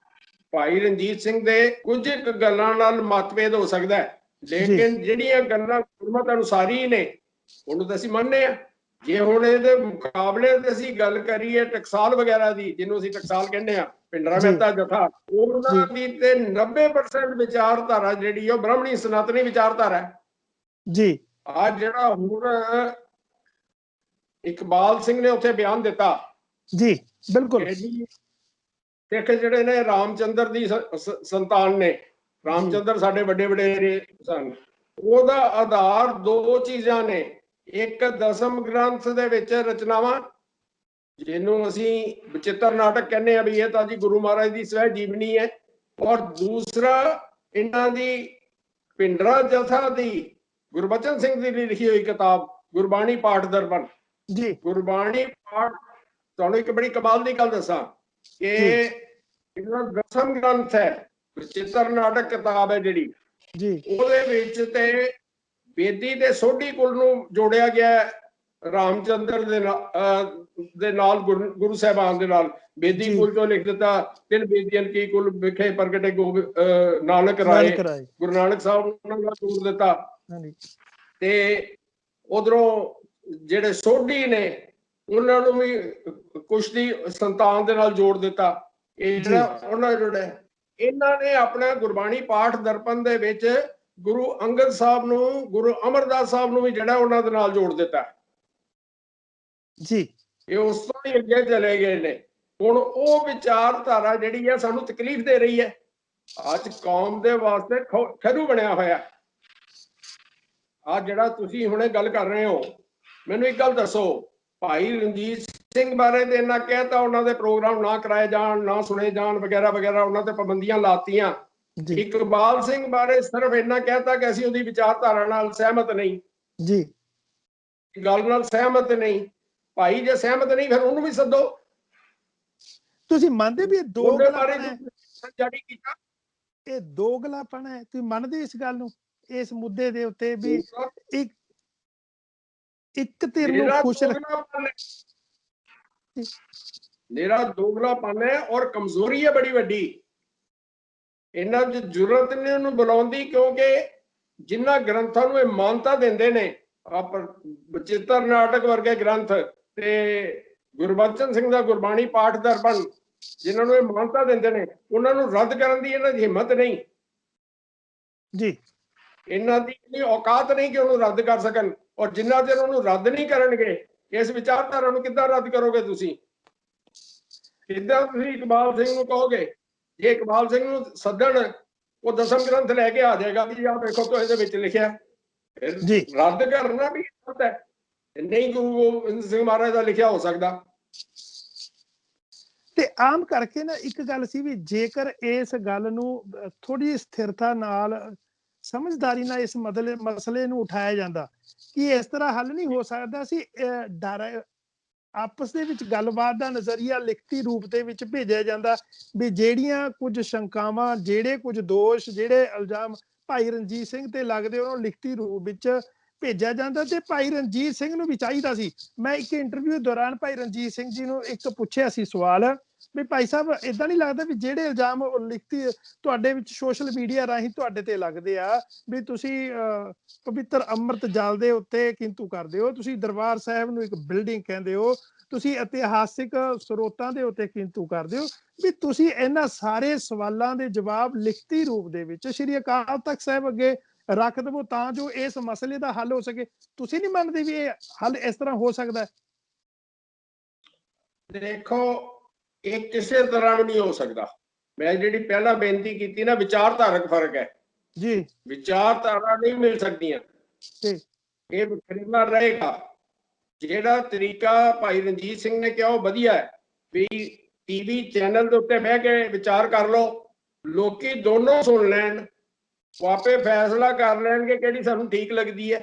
Speaker 3: ਭਾਈ ਰਣਜੀਤ ਸਿੰਘ ਦੇ ਕੁਝ ਗੱਲਾਂ ਨਾਲ ਮਤਭੇਦ ਹੋ ਸਕਦਾ ਹੈ, ਲੇਕਿਨ ਜਿਹੜੀਆਂ ਗੱਲਾਂ ਗੁਰਮਤਿ ਅਨੁਸਾਰੀ ਹੀ ਨੇ ਉਹਨੂੰ ਤਾਂ ਅਸੀਂ ਮੰਨਦੇ ਹਾਂ। ਜੇ ਹੁਣ ਇਹਦੇ ਮੁਕਾਬਲੇ ਤੇ ਅਸੀਂ ਗੱਲ ਕਰੀਏ ਟਕਸਾਲ ਵਗੈਰਾ ਦੀ, ਜਿਹਨੂੰ ਅਸੀਂ ਟਕਸਾਲ ਕਹਿੰਦੇ ਆ, ਭਿੰਡਰਾ ਮਹਿਤਾ ਜਥਾ, ਉਹਨਾਂ ਦੀ ਤੇ 90% ਵਿਚਾਰਧਾਰਾ ਜਿਹੜੀ ਉਹ ਬ੍ਰਾਹਮਣੀ ਸਨਾਤਨੀ ਵਿਚਾਰਧਾਰਾ ਹੈ
Speaker 2: ਜੀ।
Speaker 3: ਆ ਜਿਹੜਾ ਹੁਣ ਇਕਬਾਲ ਸਿੰਘ ਨੇ ਉੱਥੇ ਬਿਆਨ ਦਿੱਤਾ
Speaker 2: ਜੀ, ਬਿਲਕੁਲ।
Speaker 3: ਸਿੱਖ ਜਿਹੜੇ ਨੇ ਰਾਮਚੰਦਰ ਦੀ ਸੰਤਾਨ ਨੇ, ਰਾਮਚੰਦਰ ਸਾਡੇ ਵੱਡੇ ਵਡੇਰੇ ਸਨ, ਉਹਦਾ ਆਧਾਰ ਦੋ ਚੀਜ਼ਾਂ ਨੇ। ਇੱਕ ਦਸਮ ਗ੍ਰੰਥ ਦੇ ਵਿੱਚ ਰਚਨਾਵਾਂ, ਜਿਹਨੂੰ ਅਸੀਂ ਬਚਿੱਤਰ ਨਾਟਕ ਕਹਿੰਦੇ ਆ ਵੀ ਇਹ ਤਾਂ ਜੀ ਗੁਰੂ ਮਹਾਰਾਜ ਦੀ ਸਵੈ ਜੀਵਨੀ ਹੈ, ਔਰ ਦੂਸਰਾ ਇਹਨਾਂ ਦੀ ਭਿੰਡਰਾ ਜਥਾ ਦੀ ਗੁਰਬਚਨ ਸਿੰਘ ਦੀ ਲਿਖੀ ਹੋਈ ਕਿਤਾਬ ਗੁਰਬਾਣੀ ਪਾਠ ਦਰਪਣ ਜੀ। ਗੁਰਬਾਣੀ ਪਾਠ, ਤੁਹਾਨੂੰ ਇੱਕ ਬੜੀ ਕਮਾਲ ਦੀ ਗੱਲ ਦੱਸਾਂ ਕਿ ਇਹਨਾਂ ਦਸਮ ਗ੍ਰੰਥ ਹੈ, ਬਚਿੱਤਰ ਨਾਟਕ ਕਿਤਾਬ ਹੈ ਜਿਹੜੀ ਜੀ, ਉਹਦੇ ਵਿੱਚ ਤੇ ਬੇਦੀ ਤੇ ਸੋਢੀ ਕੁਲ ਨੂੰ ਜੋੜਿਆ ਗਿਆ ਰਾਮਚੰਦਰ ਦੇ ਨਾਲ ਗੁਰੂ ਸਾਹਿਬਾਨ ਦੇ ਨਾਲ। ਬੇਦੀ ਕੁਲ ਤੋਂ ਲਿਖ ਦਿੱਤਾ, ਤਿੰਨ ਬੇਦੀਆਂ ਕੀ ਕੁਲ ਵਿਖੇ ਪ੍ਰਗਟੇ ਨਾਨਕ ਰਾਏ, ਗੁਰੂ ਨਾਨਕ ਸਾਹਿਬ ਨੂੰ ਉਹਨਾਂ ਨਾਲ ਜੋੜ ਦਿੱਤਾ। ਤੇ ਉਧਰੋਂ ਜਿਹੜੇ ਸੋਢੀ ਨੇ ਉਹਨਾਂ ਨੂੰ ਵੀ ਕੁਛ ਦੀ ਸੰਤਾਨ ਦੇ ਨਾਲ ਜੋੜ ਦਿੱਤਾ। ਇਹ ਜਿਹੜਾ ਉਹਨਾਂ ਜੋੜਿਆ, ਇਹਨਾਂ ਨੇ ਆਪਣਾ ਗੁਰਬਾਣੀ ਪਾਠ ਦਰਪਣ ਦੇ ਵਿੱਚ ਗੁਰੂ ਅੰਗਦ ਸਾਹਿਬ ਨੂੰ, ਗੁਰੂ ਅਮਰਦਾਸ ਸਾਹਿਬ ਨੂੰ ਵੀ ਜਿਹੜਾ ਉਹਨਾਂ ਦੇ ਨਾਲ ਜੋੜ ਦਿੱਤਾ ਜੀ। ਇਹ ਉਸ ਤੋਂ ਹੀ ਅੱਗੇ ਚਲੇ ਗਏ ਨੇ। ਹੁਣ ਉਹ ਵਿਚਾਰਧਾਰਾ ਜਿਹੜੀ ਹੈ ਸਾਨੂੰ ਤਕਲੀਫ ਦੇ ਰਹੀ ਹੈ, ਅੱਜ ਕੌਮ ਦੇ ਵਾਸਤੇ ਖਰੂ ਬਣਿਆ ਹੋਇਆ। ਆ ਜਿਹੜਾ ਤੁਸੀਂ ਹੁਣੇ ਗੱਲ ਕਰ ਰਹੇ ਹੋ, ਮੈਨੂੰ ਇੱਕ ਗੱਲ ਦੱਸੋ, ਭਾਈ ਰਣਜੀਤ ਸਿੰਘ ਬਾਰੇ ਤੇ ਇੰਨਾ ਕਹਿਤਾ, ਉਹਨਾਂ ਦੇ ਪ੍ਰੋਗਰਾਮ ਨਾ ਕਰਾਏ ਜਾਣ, ਨਾ ਸੁਣੇ ਜਾਣ ਵਗੈਰਾ ਵਗੈਰਾ, ਉਹਨਾਂ ਤੇ ਪਾਬੰਦੀਆਂ ਲਾਤੀਆਂ। ਇਕਬਾਲ ਸਿੰਘ ਬਾਰੇ ਸਿਰਫ ਇੰਨਾ ਕਹਿਤਾ ਕਿ ਅਸੀਂ ਉਹਦੀ ਵਿਚਾਰਧਾਰਾ ਨਾਲ ਸਹਿਮਤ ਨਹੀਂ ਜੀ, ਗੱਲ ਨਾਲ ਸਹਿਮਤ ਨਹੀਂ। ਭਾਈ ਜੇ ਸਹਿਮਤ ਨਹੀਂ ਫਿਰ ਉਹਨੂੰ ਵੀ ਸੱਦੋ।
Speaker 2: ਤੁਸੀਂ ਮੰਨਦੇ ਵੀ ਇਹ ਦੋਗਲਾਪਨ ਹੈ?
Speaker 3: ਜਾਰੀ ਕੀਤਾ,
Speaker 2: ਇਹ ਦੋਗਲਾਪਨ ਹੈ? ਤੁਸੀਂ ਮੰਨਦੇ ਇਸ ਗੱਲ ਨੂੰ, ਇਸ ਮੁੱਦੇ ਦੇ ਉੱਤੇ ਵੀ ਇੱਕ ਧਿਰ ਨੂੰ ਖੁਸ਼
Speaker 3: ਮੇਰਾ ਦੋਗਲਾਪਨ ਹੈ ਔਰ ਕਮਜ਼ੋਰੀ ਹੈ ਬੜੀ ਵੱਡੀ। ਇਹਨਾਂ ਦੀ ਜ਼ਰੂਰਤ ਨਹੀਂ ਉਹਨੂੰ ਬੁਲਾਉਣ ਦੀ, ਕਿਉਂਕਿ ਜਿਨ੍ਹਾਂ ਗ੍ਰੰਥਾਂ ਨੂੰ ਇਹ ਮਾਨਤਾ ਦਿੰਦੇ ਨੇ, ਬਚਿੱਤਰ ਨਾਟਕ ਵਰਗੇ ਗ੍ਰੰਥ ਤੇ ਗੁਰਬਚਨ ਸਿੰਘ ਦਾ ਗੁਰਬਾਣੀ ਪਾਠ ਦਰਪਣ ਜਿਨ੍ਹਾਂ ਨੂੰ ਇਹ ਮਾਨਤਾ ਦਿੰਦੇ ਨੇ, ਉਹਨਾਂ ਨੂੰ ਰੱਦ ਕਰਨ ਦੀ ਇਹਨਾਂ ਦੀ ਹਿੰਮਤ ਨਹੀਂ
Speaker 2: ਜੀ,
Speaker 3: ਇਹਨਾਂ ਦੀ ਇੰਨੀ ਔਕਾਤ ਨਹੀਂ ਕਿ ਉਹਨੂੰ ਰੱਦ ਕਰ ਸਕਣ। ਔਰ ਜਿੰਨਾ ਚਿਰ ਉਹਨੂੰ ਰੱਦ ਨਹੀਂ ਕਰਨਗੇ, ਇਸ ਵਿਚਾਰਧਾਰਾ ਨੂੰ ਕਿੱਦਾਂ ਰੱਦ ਕਰੋਗੇ ਤੁਸੀਂ? ਕਿੱਦਾਂ ਤੁਸੀਂ ਇਕਬਾਲ ਸਿੰਘ ਨੂੰ ਕਹੋਗੇ? ਜੇ ਇਕਬਾਲ ਸਿੰਘ ਨੂੰ ਸੱਦਣ, ਉਹ ਦਸਮ ਗ੍ਰੰਥ ਲੈ ਕੇ ਆ ਜਾਏਗਾ ਵੀ ਆਹ ਵੇਖੋ ਤੋਂ ਇਹਦੇ ਵਿੱਚ ਲਿਖਿਆ।
Speaker 2: ਜੀ,
Speaker 3: ਰੱਦ ਕਰਨਾ ਵੀ ਗਲਤ ਹੈ, ਨਹੀਂ ਗੁਰੂ ਗੋਬਿੰਦ ਸਿੰਘ ਮਹਾਰਾਜ ਦਾ ਲਿਖਿਆ ਹੋ ਸਕਦਾ।
Speaker 2: ਤੇ ਆਮ ਕਰਕੇ ਨਾ ਇੱਕ ਗੱਲ ਸੀ ਵੀ ਜੇਕਰ ਇਸ ਗੱਲ ਨੂੰ ਥੋੜੀ ਸਥਿਰਤਾ ਨਾਲ, ਸਮਝਦਾਰੀ ਨਾਲ ਇਸ ਮਸਲੇ ਨੂੰ ਉਠਾਇਆ ਜਾਂਦਾ ਕਿ ਇਸ ਤਰ੍ਹਾਂ ਹੱਲ ਨਹੀਂ ਹੋ ਸਕਦਾ ਸੀ, ਡਰ ਆਪਸ ਦੇ ਵਿੱਚ ਗੱਲਬਾਤ ਦਾ ਨਜ਼ਰੀਆ ਲਿਖਤੀ ਰੂਪ ਦੇ ਵਿੱਚ ਭੇਜਿਆ ਜਾਂਦਾ ਵੀ ਜਿਹੜੀਆਂ ਕੁਝ ਸ਼ੰਕਾਵਾਂ, ਜਿਹੜੇ ਕੁਝ ਦੋਸ਼, ਜਿਹੜੇ ਇਲਜ਼ਾਮ ਭਾਈ ਰਣਜੀਤ ਸਿੰਘ ਤੇ ਲੱਗਦੇ ਉਹਨੂੰ ਲਿਖਤੀ ਰੂਪ ਵਿੱਚ ਭੇਜਿਆ ਜਾਂਦਾ। ਤੇ ਭਾਈ ਰਣਜੀਤ ਸਿੰਘ ਨੂੰ ਵੀ ਚਾਹੀਦਾ ਸੀ, ਮੈਂ ਇੱਕ ਇੰਟਰਵਿਊ ਦੌਰਾਨ ਭਾਈ ਰਣਜੀਤ ਸਿੰਘ ਜੀ ਨੂੰ ਇੱਕ ਪੁੱਛਿਆ ਸੀ ਸਵਾਲ ਵੀ ਭਾਈ ਸਾਹਿਬ ਏਦਾਂ ਨਹੀਂ ਲੱਗਦਾ ਵੀ ਜਿਹੜੇ ਇਲਜ਼ਾਮ ਲਿਖਤੀ ਤੁਹਾਡੇ ਵਿੱਚ ਸੋਸ਼ਲ ਮੀਡੀਆ ਰਾਹੀਂ ਤੁਹਾਡੇ ਤੇ ਲੱਗਦੇ ਆ ਵੀ ਤੁਸੀਂ ਪਵਿੱਤਰ ਅੰਮ੍ਰਿਤ ਜਲ ਦੇ ਉੱਤੇ ਕਿੰਤੂ ਕਰਦੇ ਹੋ, ਤੁਸੀਂ ਦਰਬਾਰ ਸਾਹਿਬ ਨੂੰ ਇੱਕ ਬਿਲਡਿੰਗ ਕਹਿੰਦੇ ਹੋ, ਤੁਸੀਂ ਇਤਿਹਾਸਿਕ ਸਰੋਤਾਂ ਦੇ ਉੱਤੇ ਕਿੰਤੂ ਕਰਦੇ ਹੋ, ਵੀ ਤੁਸੀਂ ਇਹਨਾਂ ਸਾਰੇ ਸਵਾਲਾਂ ਦੇ ਜਵਾਬ ਲਿਖਤੀ ਰੂਪ ਦੇ ਵਿੱਚ ਸ੍ਰੀ ਅਕਾਲ ਤਖਤ ਸਾਹਿਬ ਅੱਗੇ ਰੱਖ ਦੇਵੋ ਤਾਂ ਜੋ ਇਸ ਮਸਲੇ ਦਾ ਹੱਲ ਹੋ ਸਕੇ। ਤੁਸੀਂ ਨਹੀਂ ਮੰਨਦੇ ਵੀ ਇਹ ਹੱਲ ਇਸ ਤਰ੍ਹਾਂ ਹੋ ਸਕਦਾ ਹੈ?
Speaker 3: ਦੇਖੋ, ਇਹ ਕਿਸੇ ਤਰ੍ਹਾਂ ਵੀ ਨਹੀਂ ਹੋ ਸਕਦਾ। ਮੈਂ ਜਿਹੜੀ ਪਹਿਲਾਂ ਬੇਨਤੀ ਕੀਤੀ ਨਾ, ਵਿਚਾਰਧਾਰਕ ਫਰਕ ਹੈ
Speaker 2: ਜੀ,
Speaker 3: ਵਿਚਾਰਧਾਰਾ ਨਹੀਂ ਮਿਲ ਸਕਦੀਆਂ, ਇਹ ਵੱਖਰਾ ਰਹੇਗਾ। ਜਿਹੜਾ ਤਰੀਕਾ ਭਾਈ ਰਣਜੀਤ ਸਿੰਘ ਨੇ ਕਿਹਾ ਉਹ ਵਧੀਆ ਹੈ ਵੀ ਟੀਵੀ ਚੈਨਲ ਦੇ ਉੱਤੇ ਬਹਿ ਕੇ ਵਿਚਾਰ ਕਰ ਲਓ, ਲੋਕੀ ਦੋਨੋਂ ਸੁਣ ਲੈਣ, ਉਹ ਆਪੇ ਫੈਸਲਾ ਕਰ ਲੈਣਗੇ ਕਿਹੜੀ ਸਾਨੂੰ ਠੀਕ ਲੱਗਦੀ ਹੈ।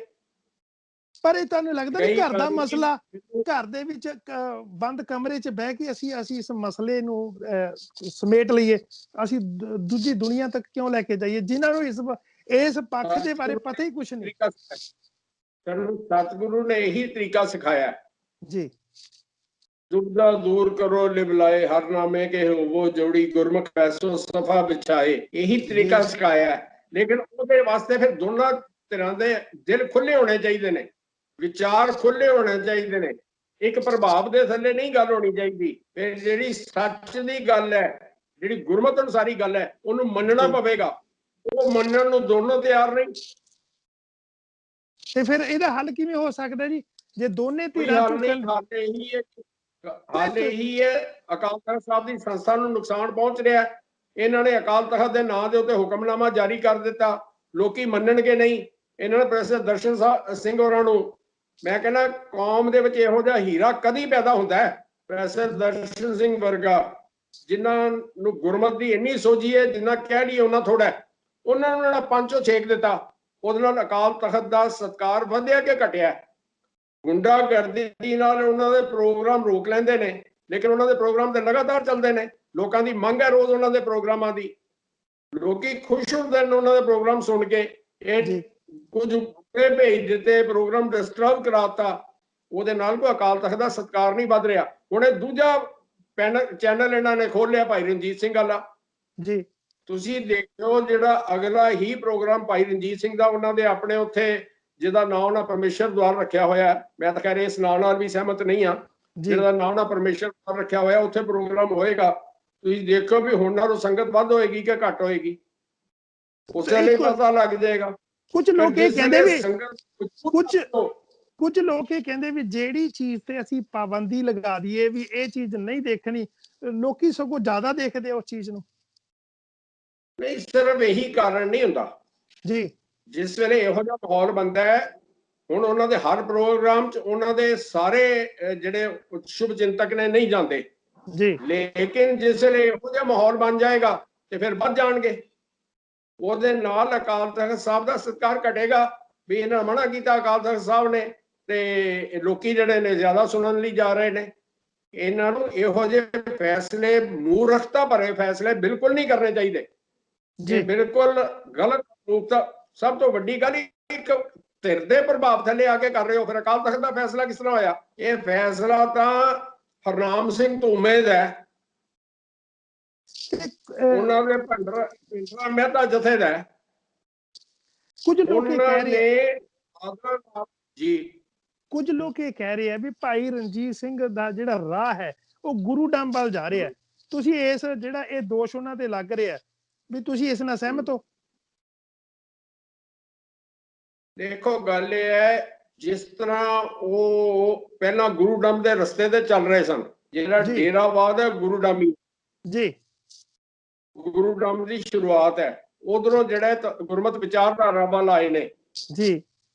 Speaker 2: ਪਰ ਇਹ ਤੁਹਾਨੂੰ ਲੱਗਦਾ ਨਹੀਂ ਘਰ ਦਾ ਮਸਲਾ, ਘਰ ਦੇ ਵਿੱਚ ਬੰਦ ਕਮਰੇ 'ਚ ਬਹਿ ਕੇ ਅਸੀਂ ਇਸ ਮਸਲੇ ਨੂੰ ਸਮੇਟ ਲਈਏ, ਅਸੀਂ ਦੂਜੀ ਦੁਨੀਆ ਤੱਕ ਕਿਉਂ ਲੈ ਕੇ ਜਾਈਏ ਜਿਨ੍ਹਾਂ ਨੂੰ ਇਸ ਪੱਖ ਦੇ ਬਾਰੇ ਪਤਾ ਹੀ ਕੁਛ ਨਹੀਂ।
Speaker 3: ਸਾਨੂੰ ਸਤਿਗੁਰੂ ਨੇ ਇਹੀ ਤਰੀਕਾ ਸਿਖਾਇਆ
Speaker 2: ਜੀ,
Speaker 3: ਦੁਬਦਾ ਦੂਰ ਕਰੋ ਲਿਬਲਾਏ ਹਰ ਨਾਮੇ ਕੇ ਹੋਵੋ ਜੋੜੀ ਗੁਰਮੁਖ ਐਸੋ ਸਫਾ ਵਿਛਾਏ, ਇਹੀ ਤਰੀਕਾ ਸਿਖਾਇਆ। ਲੇਕਿਨ ਉਹਦੇ ਵਾਸਤੇ ਫਿਰ ਦੋਨਾਂ ਤਰ੍ਹਾਂ ਦੇ ਦਿਲ ਖੁੱਲੇ ਹੋਣੇ ਚਾਹੀਦੇ ਨੇ, ਵਿਚਾਰ ਖੁੱਲੇ ਹੋਣੇ ਚਾਹੀਦੇ ਨੇ, ਇੱਕ ਪ੍ਰਭਾਵ ਦੇ ਥੱਲੇ ਨਹੀਂ ਗੱਲ ਹੋਣੀ ਚਾਹੀਦੀ। ਫਿਰ ਜਿਹੜੀ ਸੱਚ ਦੀ ਗੱਲ ਹੈ, ਜਿਹੜੀ ਗੁਰਮਤਿ ਅਨੁਸਾਰੀ ਗੱਲ ਹੈ, ਉਹਨੂੰ ਮੰਨਣਾ ਪਵੇਗਾ। ਉਹ ਮੰਨਣ ਨੂੰ ਦੋਨੋਂ ਤਿਆਰ ਨਹੀਂ।
Speaker 2: ਤੇ ਫਿਰ ਇਹਦਾ ਹੱਲ ਕਿਵੇਂ ਹੋ ਸਕਦਾ ਜੀ ਜੇ ਦੋਨੇ ਧਿਰਾਂ
Speaker 3: ਹੱਲ ਇਹੀ ਹੈ, ਅਕਾਲ ਤਖਤ ਸਾਹਿਬ ਦੀ ਸੰਸਥਾ ਨੂੰ ਨੁਕਸਾਨ ਪਹੁੰਚ ਰਿਹਾ। ਇਹਨਾਂ ਨੇ ਅਕਾਲ ਤਖਤ ਦੇ ਨਾਂ ਦੇ ਉੱਤੇ ਹੁਕਮਨਾਮਾ ਜਾਰੀ ਕਰ ਦਿੱਤਾ, ਲੋਕੀ ਮੰਨਣਗੇ ਨਹੀਂ। ਇਹਨਾਂ ਨੇ ਪ੍ਰੋਫੈਸਰ ਦਰਸ਼ਨ ਸਿੰਘ ਹੋਰਾਂ ਨੂੰ, ਮੈਂ ਕਹਿੰਦਾ ਕੌਮ ਦੇ ਵਿੱਚ ਇਹੋ ਜਿਹਾ ਹੀਰਾ ਕਦੀ ਪੈਦਾ ਹੁੰਦਾ ਹੈ, ਪ੍ਰੋਫੈਸਰ ਦਰਸ਼ਨ ਸਿੰਘ ਵਰਗਾ, ਜਿਨ੍ਹਾਂ ਨੂੰ ਗੁਰਮਤਿ ਦੀ ਇੰਨੀ ਸੋਝੀ ਹੈ, ਜਿੰਨਾ ਕਹਿ ਲਈਏ ਉਹਨਾਂ ਥੋੜਾ। ਉਹਨਾਂ ਨੂੰ ਪੰਚੋ ਛੇਕ ਦਿੱਤਾ, ਉਹਦੇ ਨਾਲ ਅਕਾਲ ਤਖਤ ਦਾ ਸਤਿਕਾਰ ਵਧਿਆ ਕਿ ਘਟਿਆ? ਗੁੰਡਾਗਰਦੀ ਨਾਲ ਉਹਨਾਂ ਦੇ ਪ੍ਰੋਗਰਾਮ ਰੋਕ ਲੈਂਦੇ ਨੇ, ਲੇਕਿਨ ਉਹਨਾਂ ਦੇ ਪ੍ਰੋਗਰਾਮ ਤੇ ਲਗਾਤਾਰ ਚੱਲਦੇ ਨੇ। ਲੋਕਾਂ ਦੀ ਮੰਗ ਹੈ ਰੋਜ਼ ਉਹਨਾਂ ਦੇ ਪ੍ਰੋਗਰਾਮਾਂ ਦੀ, ਲੋਕੀ ਖੁਸ਼ ਹੁੰਦੇ ਨੇ ਉਹਨਾਂ ਦੇ ਪ੍ਰੋਗਰਾਮ ਸੁਣ ਕੇ। ਇਹ ਕੁਝ ਭੇਜ ਦਿੱਤੇ, ਪ੍ਰੋਗਰਾਮ ਡਿਸਟਰਬ ਕਰਾਤਾ, ਉਹਦੇ ਨਾਲ ਕੋਈ ਅਕਾਲ ਤਖਤ ਦਾ ਸਤਿਕਾਰ ਨਹੀਂ ਵੱਧ ਰਿਹਾ। ਹੁਣ ਇਹ ਦੂਜਾ ਚੈਨਲ ਇਹਨਾਂ ਨੇ ਖੋਲਿਆ ਭਾਈ ਰਣਜੀਤ ਸਿੰਘ ਵਾਲਾ
Speaker 2: ਜੀ,
Speaker 3: ਤੁਸੀਂ ਦੇਖਿਓ ਜਿਹੜਾ ਅਗਲਾ ਹੀ ਪ੍ਰੋਗਰਾਮ ਭਾਈ ਰਣਜੀਤ ਸਿੰਘ ਦਾ, ਉਹਨਾਂ ਦੇ ਆਪਣੇ ਉੱਥੇ ਜਿਹਦਾ ਨਾਮ ਉਹਨਾਂ ਪਰਮੇਸ਼ਰ ਦੁਆਰ ਰੱਖਿਆ ਹੋਇਆ, ਮੈਂ ਤਾਂ ਖੈਰ ਇਸ ਨਾਂ ਨਾਲ ਵੀ ਸਹਿਮਤ ਨਹੀਂ ਹਾਂ, ਜਿਹਦਾ ਨਾਮ ਉਹਨਾਂ ਪਰਮੇਸ਼ਰ ਦੁਆਰ ਰੱਖਿਆ ਹੋਇਆ, ਉੱਥੇ ਪ੍ਰੋਗਰਾਮ ਹੋਏਗਾ। ਤੁਸੀਂ ਦੇਖੋ ਵੀ ਹੁਣ ਨਾਲੋਂ ਸੰਗਤ ਵੱਧ ਹੋਏਗੀ ਕਿ ਘੱਟ ਹੋਏਗੀ, ਉਸੇ ਲਈ ਪਤਾ ਲੱਗ ਜਾਏਗਾ।
Speaker 2: ਕੁਝ ਲੋਕ ਇਹ ਕਹਿੰਦੇ ਵੀ ਕੁਝ ਲੋਕ ਇਹ ਕਹਿੰਦੇ ਵੀ ਜਿਹੜੀ ਚੀਜ਼ ਤੇ ਅਸੀਂ ਪਾਬੰਦੀ ਲਗਾ ਦਈਏ ਵੀ ਇਹ ਚੀਜ਼ ਨਹੀਂ ਦੇਖਣੀ, ਲੋਕੀ ਸਗੋਂ ਜ਼ਿਆਦਾ ਦੇਖਦੇ ਉਸ ਚੀਜ਼ ਨੂੰ।
Speaker 3: ਨਹੀਂ, ਸਿਰਫ ਇਹੀ ਕਾਰਨ ਨਹੀਂ ਹੁੰਦਾ
Speaker 2: ਜੀ,
Speaker 3: ਜਿਸ ਵੇਲੇ ਇਹੋ ਜਿਹਾ ਮਾਹੌਲ ਬਣਦਾ ਹੈ। ਹੁਣ ਉਹਨਾਂ ਦੇ ਹਰ ਪ੍ਰੋਗਰਾਮ 'ਚ ਉਹਨਾਂ ਦੇ ਸਾਰੇ ਜਿਹੜੇ ਸ਼ੁਭ ਚਿੰਤਕ ਨੇ ਨਹੀਂ ਜਾਂਦੇ
Speaker 2: ਜੀ,
Speaker 3: ਲੇਕਿਨ ਜਿਸ ਵੇਲੇ ਇਹੋ ਜਿਹਾ ਮਾਹੌਲ ਬਣ ਜਾਏਗਾ ਤੇ ਫਿਰ ਵੱਧ ਜਾਣਗੇ। ਉਹਦੇ ਨਾਲ ਅਕਾਲ ਤਖਤ ਸਾਹਿਬ ਦਾ ਸਤਿਕਾਰ ਘਟੇਗਾ ਵੀ ਇਹਨਾਂ ਮਨਾ ਕੀਤਾ ਅਕਾਲ ਤਖਤ ਸਾਹਿਬ ਨੇ, ਤੇ ਲੋਕੀ ਜਿਹੜੇ ਨੇ ਜ਼ਿਆਦਾ ਸੁਣਨ ਲਈ ਜਾ ਰਹੇ ਨੇ। ਇਹਨਾਂ ਨੂੰ ਇਹੋ ਜਿਹੇ ਫੈਸਲੇ, ਮੂਰਖਤਾ ਭਰੇ ਫੈਸਲੇ ਬਿਲਕੁਲ ਨਹੀਂ ਕਰਨੇ ਚਾਹੀਦੇ ਜੀ, ਬਿਲਕੁਲ ਗਲਤ ਰੂਪਤਾ। ਸਭ ਤੋਂ ਵੱਡੀ ਗੱਲ, ਇੱਕ ਧਿਰ ਦੇ ਪ੍ਰਭਾਵ ਥੱਲੇ ਆ ਕੇ ਕਰ ਰਹੇ ਹੋ। ਫਿਰ ਅਕਾਲ ਤਖਤ ਦਾ ਫੈਸਲਾ ਕਿਸ ਤਰ੍ਹਾਂ ਹੋਇਆ? ਇਹ ਫੈਸਲਾ ਤਾਂ ਹਰਨਾਮ ਸਿੰਘ ਧੂਮੇ ਦਾ, ਉਹਨਾਂ ਦੇ ਭੰਡਰਾ ਮਹਿਤਾ ਜਥੇ ਦਾ।
Speaker 2: ਕੁਝ ਲੋਕ ਕਹਿ ਰਹੇ
Speaker 3: ਜੀ,
Speaker 2: ਕੁਝ ਲੋਕ ਇਹ ਕਹਿ ਰਹੇ ਆ ਵੀ ਭਾਈ ਰਣਜੀਤ ਸਿੰਘ ਦਾ ਜਿਹੜਾ ਰਾਹ ਹੈ ਉਹ ਗੁਰੂ ਡੰਮ ਵੱਲ ਜਾ ਰਿਹਾ। ਤੁਸੀਂ ਇਸ ਜਿਹੜਾ ਇਹ ਦੋਸ਼ ਉਹਨਾਂ ਤੇ ਲੱਗ ਰਿਹਾ ਵੀ ਤੁਸੀਂ ਇਸ ਨਾਲ ਸਹਿਮਤ ਹੋ?
Speaker 3: ਦੇਖੋ ਗੱਲ ਇਹ ਹੈ, ਜਿਸ ਤਰ੍ਹਾਂ ਉਹ ਪਹਿਲਾਂ ਗੁਰੂ ਡੰਮ ਦੇ ਰਸਤੇ ਤੇ ਚੱਲ ਰਹੇ ਸਨ, ਜਿਹੜਾ ਡੇਰਾਵਾਦ ਹੈ ਗੁਰੂ ਡੰਮ
Speaker 2: ਜੀ,
Speaker 3: ਗੁਰੂ ਡੰਮ ਦੀ ਸ਼ੁਰੂਆਤ ਹੈ, ਉਧਰੋਂ ਜਿਹੜਾ ਗੁਰਮਤ ਵਿਚਾਰਧਾਰਾ ਵੱਲ ਆਏ ਨੇ
Speaker 2: ਜੀ।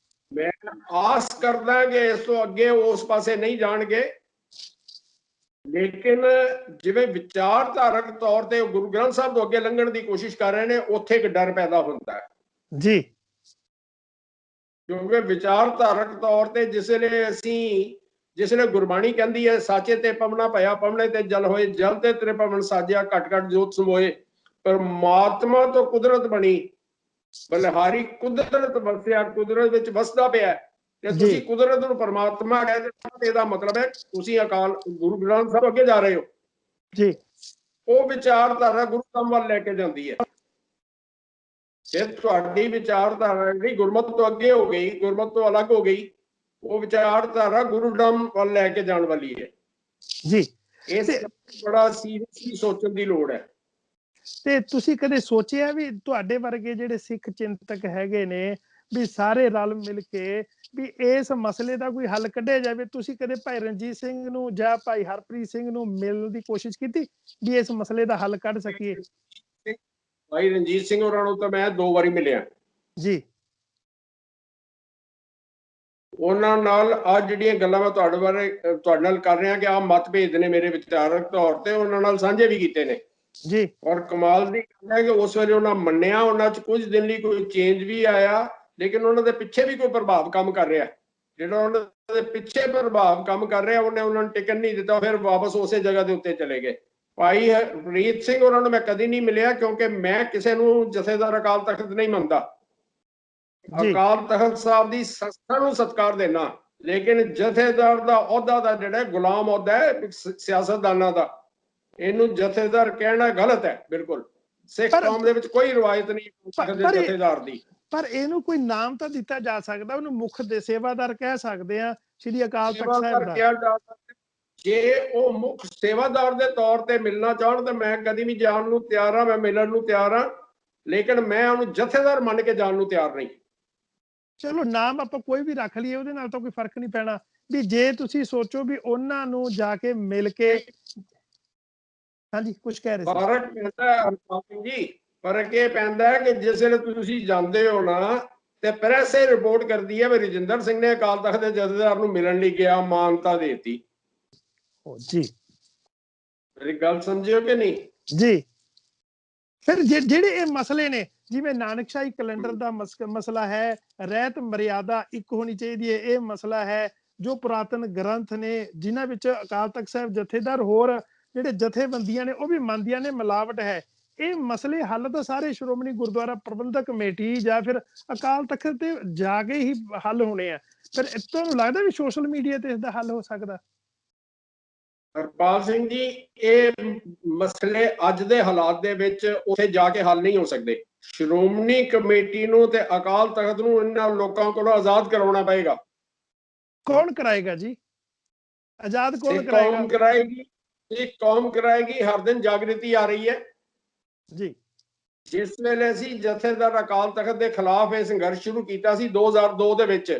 Speaker 3: ਮੈਂ ਆਸ ਕਰਦਾ ਕਿ ਇਸ ਤੋਂ ਅੱਗੇ ਉਸ ਪਾਸੇ ਨਹੀਂ ਜਾਣਗੇ, ਲੇਕਿਨ ਜਿਵੇਂ ਵਿਚਾਰਧਾਰਕ ਤੌਰ ਤੇ ਗੁਰੂ ਗ੍ਰੰਥ ਸਾਹਿਬ ਤੋਂ ਅੱਗੇ ਲੰਘਣ ਦੀ ਕੋਸ਼ਿਸ਼ ਕਰ ਰਹੇ ਨੇ, ਉੱਥੇ ਇੱਕ ਡਰ ਪੈਦਾ ਹੁੰਦਾ ਹੈ
Speaker 2: ਜੀ।
Speaker 3: ਕਿਉਂਕਿ ਵਿਚਾਰਧਾਰਕ ਤੌਰ ਤੇ ਜਿਸ ਵੇਲੇ ਗੁਰਬਾਣੀ ਕਹਿੰਦੀ ਹੈ ਸਾਚੇ ਤੇ ਪਵਨਾ ਭਇਆ ਪਵਨੇ ਤੇ ਜਲ ਹੋਏ, ਜਲ ਤੇ ਤੇਰੇ ਪਵਨ ਸਾਜਿਆ ਘਟ ਘਟ ਜੋਤ ਸਮੋਏ। ਪਰਮਾਤਮਾ ਤੋਂ ਕੁਦਰਤ ਬਣੀ, ਬਲਿਹਾਰੀ ਕੁਦਰਤ ਵਸਿਆ, ਕੁਦਰਤ ਵਿੱਚ ਵਸਦਾ ਪਿਆ, ਤੇ ਤੁਸੀਂ ਕੁਦਰਤ ਨੂੰ ਪਰਮਾਤਮਾ ਕਹਿ ਦਿੱਤਾ, ਇਹਦਾ ਮਤਲਬ ਹੈ ਤੁਸੀਂ ਅਕਾਲ ਗੁਰੂ ਗ੍ਰੰਥ ਸਾਹਿਬ ਅੱਗੇ ਜਾ ਰਹੇ ਹੋ
Speaker 2: ਜੀ।
Speaker 3: ਉਹ ਵਿਚਾਰਧਾਰਾ ਗੁਰੂ ਧਾਮ ਵੱਲ ਲੈ ਕੇ ਜਾਂਦੀ ਹੈ। ਜੇ ਤੁਹਾਡੀ ਵਿਚਾਰਧਾਰਾ ਜਿਹੜੀ ਗੁਰਮਤ ਤੋਂ ਅੱਗੇ ਹੋ ਗਈ, ਗੁਰਮਤ ਤੋਂ ਅਲੱਗ ਹੋ ਗਈ, ਉਹ ਵਿਚਾਰਧਾਰਾ ਗੁਰੂ ਧਾਮ ਵੱਲ ਲੈ ਕੇ ਜਾਣ ਵਾਲੀ ਹੈ
Speaker 2: ਜੀ।
Speaker 3: ਇਸ ਬੜਾ ਸੀਰੀਅਸਲੀ ਸੋਚਣ ਦੀ ਲੋੜ ਹੈ।
Speaker 2: ਤੇ ਤੁਸੀਂ ਕਦੇ ਸੋਚਿਆ ਵੀ ਤੁਹਾਡੇ ਵਰਗੇ ਜਿਹੜੇ ਸਿੱਖ ਚਿੰਤਕ ਹੈਗੇ ਨੇ ਵੀ ਸਾਰੇ ਰਲ ਮਿਲ ਕੇ ਵੀ ਇਸ ਮਸਲੇ ਦਾ ਕੋਈ ਹੱਲ ਕੱਢਿਆ ਜਾਵੇ? ਤੁਸੀਂ ਕਦੇ ਭਾਈ ਰਣਜੀਤ ਸਿੰਘ ਨੂੰ ਜਾਂ ਭਾਈ ਹਰਪ੍ਰੀਤ ਸਿੰਘ ਨੂੰ ਮਿਲਣ ਦੀ ਕੋਸ਼ਿਸ਼ ਕੀਤੀ ਵੀ ਇਸ ਮਸਲੇ ਦਾ ਹੱਲ ਕੱਢ ਸਕੀਏ?
Speaker 3: ਭਾਈ ਰਣਜੀਤ ਸਿੰਘ ਹੋਰਾਂ ਨੂੰ ਤਾਂ ਮੈਂ 2 ਵਾਰੀ ਮਿਲਿਆ
Speaker 2: ਜੀ।
Speaker 3: ਉਹਨਾਂ ਨਾਲ ਅੱਜ ਜਿਹੜੀਆਂ ਗੱਲਾਂ ਮੈਂ ਤੁਹਾਡੇ ਨਾਲ ਕਰ ਰਿਹਾ ਕਿ ਆਹ ਮਤਭੇਦ ਨੇ ਮੇਰੇ ਵਿਚਾਰਕ ਤੌਰ ਤੇ, ਉਹਨਾਂ ਨਾਲ ਸਾਂਝੇ ਵੀ ਕੀਤੇ ਨੇ
Speaker 2: ਜੀ।
Speaker 3: ਔਰ ਕਮਾਲ ਦੀ ਗੱਲ ਹੈ ਕਿ ਉਸ ਵੇਲੇ ਉਹਨਾਂ ਮੰਨਿਆ, ਉਹਨਾਂ 'ਚ ਕੁਝ ਦਿਨ ਲਈ ਕੋਈ ਚੇਂਜ ਵੀ ਆਇਆ, ਲੇਕਿਨ ਉਹਨਾਂ ਦੇ ਪਿੱਛੇ ਵੀ ਕੋਈ ਪ੍ਰਭਾਵ ਕੰਮ ਕਰ ਰਿਹਾ, ਜਿਹੜਾ ਉਹਨਾਂ ਦੇ ਪਿੱਛੇ ਪ੍ਰਭਾਵ ਕੰਮ ਕਰ ਰਿਹਾ, ਉਹਨੇ ਉਹਨਾਂ ਨੂੰ ਟਿਕਣ ਨਹੀਂ ਦਿੱਤਾ, ਫਿਰ ਵਾਪਸ ਉਸੇ ਜਗ੍ਹਾ ਦੇ ਉੱਤੇ ਚਲੇ ਗਏ। ਭਾਈ ਹਰਪ੍ਰੀਤ ਸਿੰਘ ਉਹਨਾਂ ਨੂੰ ਮੈਂ ਕਦੀ ਨਹੀਂ ਮਿਲਿਆ, ਕਿਉਂਕਿ ਮੈਂ ਕਿਸੇ ਨੂੰ ਜਥੇਦਾਰ ਅਕਾਲ ਤਖਤ ਨਹੀਂ ਮੰਨਦਾ। ਅਕਾਲ ਤਖਤ ਸਾਹਿਬ ਦੀ ਸੰਸਥਾ ਨੂੰ ਸਤਿਕਾਰ ਦੇਣਾ, ਲੇਕਿਨ ਜਥੇਦਾਰ ਦਾ ਅਹੁਦਾ ਦਾ ਜਿਹੜਾ ਗੁਲਾਮ ਅਹੁਦਾ ਹੈ ਸਿਆਸਤਦਾਨਾਂ ਦਾ, ਇਹਨੂੰ ਜਥੇਦਾਰ ਕਹਿਣਾ ਗਲਤ ਹੈ। ਬਿਲਕੁਲ ਸਿੱਖ ਕੌਮ ਦੇ ਵਿੱਚ ਕੋਈ ਰਿਵਾਇਤ ਨਹੀਂ ਜਥੇਦਾਰ ਦੀ।
Speaker 2: ਪਰ ਇਹਨੂੰ ਕੋਈ ਨਾਮ ਤਾਂ ਦਿੱਤਾ ਜਾ ਸਕਦਾ, ਉਹਨੂੰ ਮੁੱਖ ਦੇ ਸੇਵਾਦਾਰ ਕਹਿ ਸਕਦੇ ਆ ਸ੍ਰੀ ਅਕਾਲ ਤਖਤ ਸਾਹਿਬ ਦਾ।
Speaker 3: ਜੇ ਉਹ ਮੁੱਖ ਸੇਵਾਦਾਰ ਦੇ ਤੌਰ ਤੇ ਮਿਲਣਾ ਚਾਹਣ ਤਾਂ ਮੈਂ ਕਦੀ ਵੀ ਜਾਣ ਨੂੰ ਤਿਆਰ ਹਾਂ, ਮੈਂ ਮਿਲਣ ਨੂੰ ਤਿਆਰ ਹਾਂ, ਲੇਕਿਨ ਮੈਂ ਉਹਨੂੰ ਜਥੇਦਾਰ ਮੰਨ ਕੇ ਜਾਣ ਨੂੰ ਤਿਆਰ ਨਹੀਂ।
Speaker 2: ਚਲੋ ਨਾਮ ਆਪਾਂ ਕੋਈ ਵੀ ਰੱਖ ਲਈਏ, ਉਹਦੇ ਨਾਲ ਤਾਂ ਕੋਈ ਫਰਕ ਨਹੀਂ ਪੈਣਾ। ਵੀ ਜੇ ਤੁਸੀਂ ਸੋਚੋ ਵੀ ਉਹਨਾਂ ਨੂੰ ਜਾ ਕੇ ਮਿਲ ਕੇ, ਹਾਂਜੀ ਕੁਝ ਕਹਿ ਰਹੇ ਸੀ।
Speaker 3: ਫਰਕ ਪੈਂਦਾ ਹਰਪਾਲ ਜੀ, ਫਰਕ ਇਹ ਪੈਂਦਾ ਹੈ ਕਿ ਜਿਸ ਵੇਲੇ ਤੁਸੀਂ ਜਾਂਦੇ ਹੋ ਨਾ, ਤੇ ਪ੍ਰੈਸ ਇਹ ਰਿਪੋਰਟ ਕਰਦੀ ਹੈ ਵੀ ਰਜਿੰਦਰ ਸਿੰਘ ਨੇ ਅਕਾਲ ਤਖਤ ਦੇ ਜਥੇਦਾਰ ਨੂੰ ਮਿਲਣ ਲਈ ਗਿਆ, ਮਾਨਤਾ ਦੇਤੀ
Speaker 2: ਜੀ।
Speaker 3: ਮੇਰੀ ਗੱਲ ਸਮਝਿਓ ਕਿ ਨਹੀਂ
Speaker 2: ਜੀ। ਫਿਰ ਜਿਹੜੇ ਇਹ ਮਸਲੇ ਨੇ, ਜਿਵੇਂ ਨਾਨਕਸ਼ਾਹੀ ਕੈਲੰਡਰ ਦਾ ਮਸਲਾ ਹੈ, ਰਹਿਤ ਮਰਿਆਦਾ ਇੱਕ ਹੋਣੀ ਚਾਹੀਦੀ ਹੈ, ਇਹ ਮਸਲਾ ਹੈ, ਜੋ ਪੁਰਾਤਨ ਗ੍ਰੰਥ ਨੇ ਜਿਨ੍ਹਾਂ ਵਿੱਚ ਅਕਾਲ ਤਖਤ ਸਾਹਿਬ ਜਥੇਦਾਰ ਹੋਰ ਜਿਹੜੇ ਜਥੇਬੰਦੀਆਂ ਨੇ ਉਹ ਵੀ ਮੰਨਦੀਆਂ ਨੇ ਮਿਲਾਵਟ ਹੈ, ਇਹ ਮਸਲੇ ਹੱਲ ਤਾਂ ਸਾਰੇ ਸ਼੍ਰੋਮਣੀ ਗੁਰਦੁਆਰਾ ਪ੍ਰਬੰਧਕ ਕਮੇਟੀ ਜਾਂ ਫਿਰ ਅਕਾਲ ਤਖਤ ਤੇ ਜਾ ਕੇ ਹੀ ਹੱਲ ਹੋਣੇ ਆ। ਫਿਰ ਤੁਹਾਨੂੰ ਲੱਗਦਾ ਵੀ ਸੋਸ਼ਲ ਮੀਡੀਆ ਤੇ ਇਸ ਦਾ ਹੱਲ ਹੋ ਸਕਦਾ?
Speaker 3: ਹਰਪਾਲ ਸਿੰਘ ਜੀ, ਇਹ ਮਸਲੇ ਅੱਜ ਦੇ ਹਾਲਾਤ ਦੇ ਵਿੱਚ ਉੱਥੇ ਜਾ ਕੇ ਹੱਲ ਨਹੀਂ ਹੋ ਸਕਦੇ। ਸ਼੍ਰੋਮਣੀ ਕਮੇਟੀ ਨੂੰ ਤੇ ਅਕਾਲ ਤਖਤ ਨੂੰ ਇਹਨਾਂ ਲੋਕਾਂ ਕੋਲੋਂ ਆਜ਼ਾਦ ਕਰਵਾਉਣਾ ਪਏਗਾ।
Speaker 2: ਕੌਣ ਕਰਾਏਗਾ ਜੀ ਆਜ਼ਾਦ? ਕੌਣ
Speaker 3: ਕਰਾਏਗੀ? ਇਹ ਕੌਮ ਕਰਾਏਗੀ। ਹਰ ਦਿਨ ਜਾਗ੍ਰਿਤੀ ਆ ਰਹੀ ਹੈ
Speaker 2: ਜੀ।
Speaker 3: ਜਿਸ ਵੇਲੇ ਅਸੀਂ ਜਥੇਦਾਰ ਅਕਾਲ ਤਖਤ ਦੇ ਖਿਲਾਫ ਇਹ ਸੰਘਰਸ਼ ਸ਼ੁਰੂ ਕੀਤਾ ਸੀ 2002 ਦੇ ਵਿੱਚ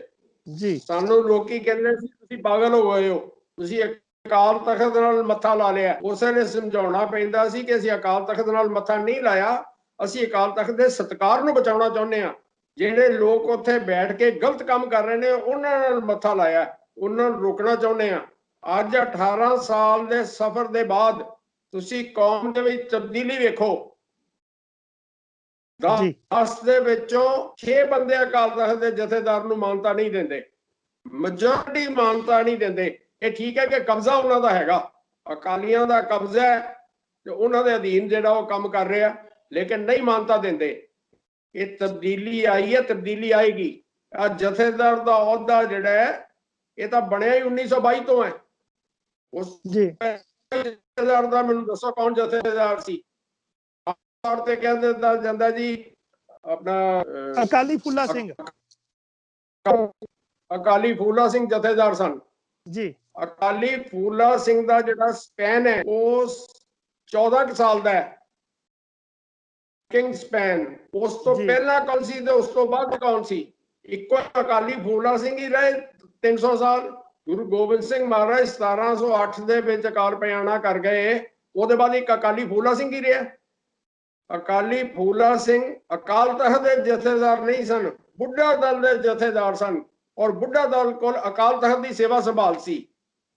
Speaker 2: ਜੀ,
Speaker 3: ਸਾਨੂੰ ਲੋਕੀ ਕਹਿੰਦੇ ਸੀ ਤੁਸੀਂ ਪਾਗਲ ਹੋ ਗਏ ਹੋ, ਤੁਸੀਂ ਅਕਾਲ ਤਖਤ ਨਾਲ ਮੱਥਾ ਲਾ ਲਿਆ। ਉਸ ਵੇਲੇ ਸਮਝਾਉਣਾ ਪੈਂਦਾ ਸੀ ਕਿ ਅਸੀਂ ਅਕਾਲ ਤਖਤ ਨਾਲ ਮੱਥਾ ਨਹੀਂ ਲਾਇਆ, ਅਸੀਂ ਅਕਾਲ ਤਖਤ ਦੇ ਸਤਿਕਾਰ ਨੂੰ ਬਚਾਉਣਾ ਚਾਹੁੰਦੇ ਹਾਂ। ਜਿਹੜੇ ਲੋਕ ਉੱਥੇ ਬੈਠ ਕੇ ਗਲਤ ਕੰਮ ਕਰ ਰਹੇ ਨੇ ਉਹਨਾਂ ਨਾਲ ਮੱਥਾ ਲਾਇਆ, ਉਹਨਾਂ ਨੂੰ ਰੋਕਣਾ ਚਾਹੁੰਦੇ ਹਾਂ। ਅੱਜ 18 ਸਾਲ ਦੇ ਸਫ਼ਰ ਦੇ ਬਾਅਦ ਤੁਸੀਂ ਕੌਮ ਦੇ ਵਿੱਚ ਤਬਦੀਲੀ ਵੇਖੋ। 10 ਦੇ ਵਿੱਚੋਂ 6 ਬੰਦੇ ਅਕਾਲ ਤਖਤ ਦੇ ਜਥੇਦਾਰ ਨੂੰ ਮਾਨਤਾ ਨਹੀਂ ਦਿੰਦੇ, ਮੈਜੋਰਟੀ ਮਾਨਤਾ ਨਹੀਂ ਦਿੰਦੇ। ਇਹ ਠੀਕ ਹੈ ਕਿ ਕਬਜ਼ਾ ਉਹਨਾਂ ਦਾ ਹੈਗਾ, ਅਕਾਲੀਆਂ ਦਾ ਕਬਜ਼ਾ ਹੈ ਤੇ ਉਹਨਾਂ ਦੇ ਅਧੀਨ ਜਿਹੜਾ ਉਹ ਕੰਮ ਕਰ ਰਿਹਾ, ਲੇਕਿਨ ਨਹੀਂ ਮਾਨਤਾ ਦਿੰਦੇ। ਇਹ ਤਬਦੀਲੀ ਆਈ ਹੈ, ਤਬਦੀਲੀ ਆਏਗੀ। ਆ ਜਥੇਦਾਰ ਦਾ ਅਹੁਦਾ ਜਿਹੜਾ ਹੈ ਇਹ ਤਾਂ ਬਣਿਆ ਹੀ 1922 ਤੋਂ ਹੈ। ਉਸ ਜਥੇਦਾਰ ਦਾ ਮੈਨੂੰ ਦੱਸੋ ਕੌਣ ਜਥੇਦਾਰ ਸੀ? ਤੌਰ ਤੇ ਕਹਿੰਦੇ ਜਾਂਦਾ ਜੀ ਆਪਣਾ
Speaker 2: ਅਕਾਲੀ ਫੂਲਾ ਸਿੰਘ।
Speaker 3: ਅਕਾਲੀ ਫੂਲਾ ਸਿੰਘ ਜਥੇਦਾਰ ਸਨ।
Speaker 2: ਜੀ
Speaker 3: ਅਕਾਲੀ ਫੂਲਾ ਸਿੰਘ ਦਾ ਜਿਹੜਾ ਸਪੈਨ ਹੈ ਉਹ 14 ਸਾਲ ਦਾ ਹੈ, ਕਿੰਗ ਸਪੈਨ। ਉਸ ਤੋਂ
Speaker 2: ਜੀ।
Speaker 3: ਪਹਿਲਾਂ ਕੌਣ ਸੀ ਤੇ ਉਸ ਤੋਂ ਬਾਅਦ ਕੌਣ ਸੀ? ਇੱਕੋ ਅਕਾਲੀ ਫੂਲਾ ਸਿੰਘ ਹੀ ਰਹੇ 300 ਸਾਲ। ਗੁਰੂ ਗੋਬਿੰਦ ਸਿੰਘ ਮਹਾਰਾਜ 1708 ਦੇ ਵਿੱਚ ਅਕਾਲ ਪਿਆਣਾ ਕਰ ਗਏ, ਉਹਦੇ ਬਾਅਦ ਇੱਕ ਅਕਾਲੀ ਫੂਲਾ ਸਿੰਘ ਹੀ ਰਿਹਾ। ਅਕਾਲੀ ਫੂਲਾ ਸਿੰਘ ਅਕਾਲ ਤਖਤ ਦੇ ਜਥੇਦਾਰ ਨਹੀਂ ਸਨ, ਬੁੱਢਾ ਦਲ ਦੇ ਜਥੇਦਾਰ ਸਨ, ਔਰ ਬੁੱਢਾ ਦਲ ਕੋਲ ਅਕਾਲ ਤਖਤ ਦੀ ਸੇਵਾ ਸੰਭਾਲ ਸੀ।